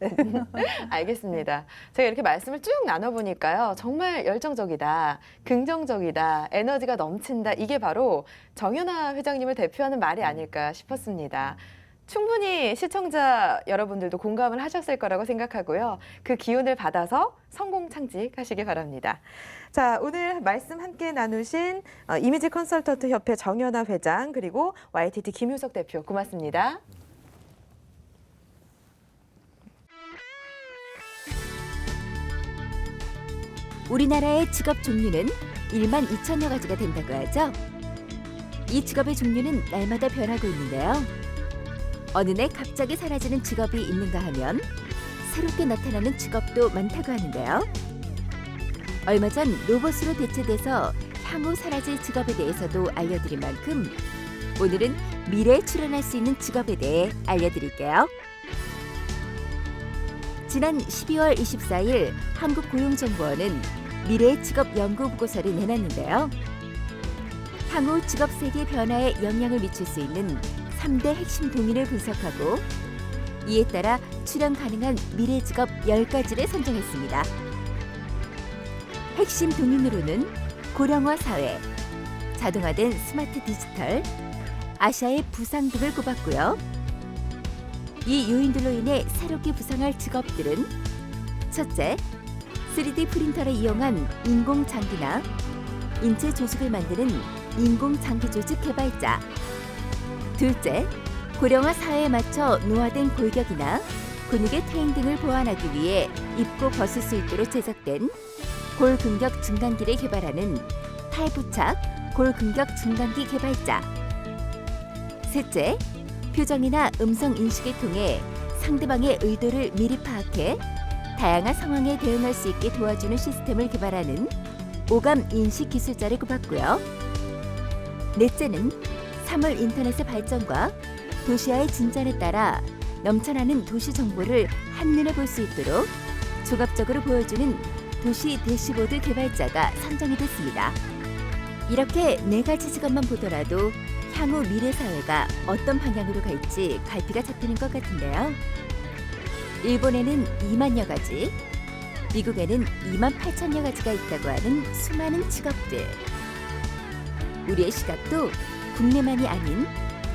알겠습니다. 제가 이렇게 말씀을 쭉 나눠보니까요. 정말 열정적이다, 긍정적이다, 에너지가 넘친다. 이게 바로 정연아 회장님을 대표하는 말이 아닐까 싶었습니다. 충분히 시청자 여러분들도 공감을 하셨을 거라고 생각하고요. 그 기운을 받아서 성공 창직하시기 바랍니다. 자, 오늘 말씀 함께 나누신 이미지 컨설턴트 협회 정연아 회장 그리고 YTT 김효석 대표 고맙습니다. 우리나라의 직업 종류는 1만 2천여 가지가 된다고 하죠. 이 직업의 종류는 날마다 변하고 있는데요. 어느 날 갑자기 사라지는 직업이 있는가 하면 새롭게 나타나는 직업도 많다고 하는데요. 얼마 전 로봇으로 대체돼서 향후 사라질 직업에 대해서도 알려드릴 만큼 오늘은 미래에 출연할 수 있는 직업에 대해 알려드릴게요. 지난 12월 24일 한국고용정보원은 미래의 직업 연구 보고서를 내놨는데요. 향후 직업 세계 변화에 영향을 미칠 수 있는 3대 핵심 동인을 분석하고 이에 따라 출연 가능한 미래 직업 10가지를 선정했습니다. 핵심 동인으로는 고령화 사회, 자동화된 스마트 디지털, 아시아의 부상 등을 꼽았고요. 이 요인들로 인해 새롭게 부상할 직업들은 첫째, 3D 프린터를 이용한 인공장기나 인체 조직을 만드는 인공장기 조직 개발자. 둘째, 고령화 사회에 맞춰 노화된 골격이나 근육의 퇴행 등을 보완하기 위해 입고 벗을 수 있도록 제작된 골근격 증강기를 개발하는 탈부착 골근격 증강기 개발자. 셋째, 표정이나 음성 인식을 통해 상대방의 의도를 미리 파악해 다양한 상황에 대응할 수 있게 도와주는 시스템을 개발하는 오감 인식 기술자를 꼽았고요. 넷째는 사물 인터넷의 발전과 도시화의 진전에 따라 넘쳐나는 도시 정보를 한눈에 볼 수 있도록 종합적으로 보여주는 도시 대시보드 개발자가 선정이 됐습니다. 이렇게 4가지 직업만 보더라도 향후 미래 사회가 어떤 방향으로 갈지 갈피가 잡히는 것 같은데요. 일본에는 2만여 가지, 미국에는 2만 8천여 가지가 있다고 하는 수많은 직업들. 우리의 시각도 국내만이 아닌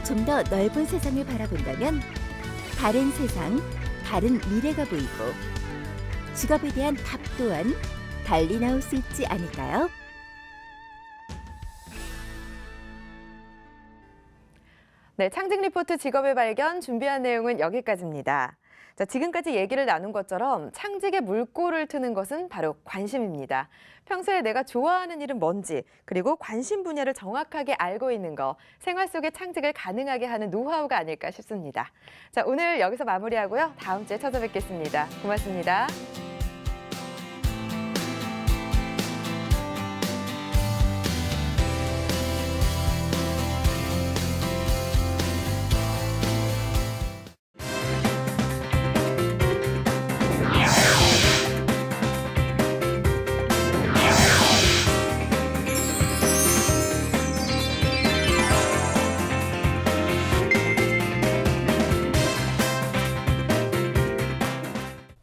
좀 더 넓은 세상을 바라본다면 다른 세상, 다른 미래가 보이고 직업에 대한 답 또한 달리 나올 수 있지 않을까요? 네, 창직 리포트 직업의 발견 준비한 내용은 여기까지입니다. 자, 지금까지 얘기를 나눈 것처럼 창직에 물꼬를 트는 것은 바로 관심입니다. 평소에 내가 좋아하는 일은 뭔지, 그리고 관심 분야를 정확하게 알고 있는 거, 생활 속에 창직을 가능하게 하는 노하우가 아닐까 싶습니다. 자, 오늘 여기서 마무리하고요. 다음 주에 찾아뵙겠습니다. 고맙습니다.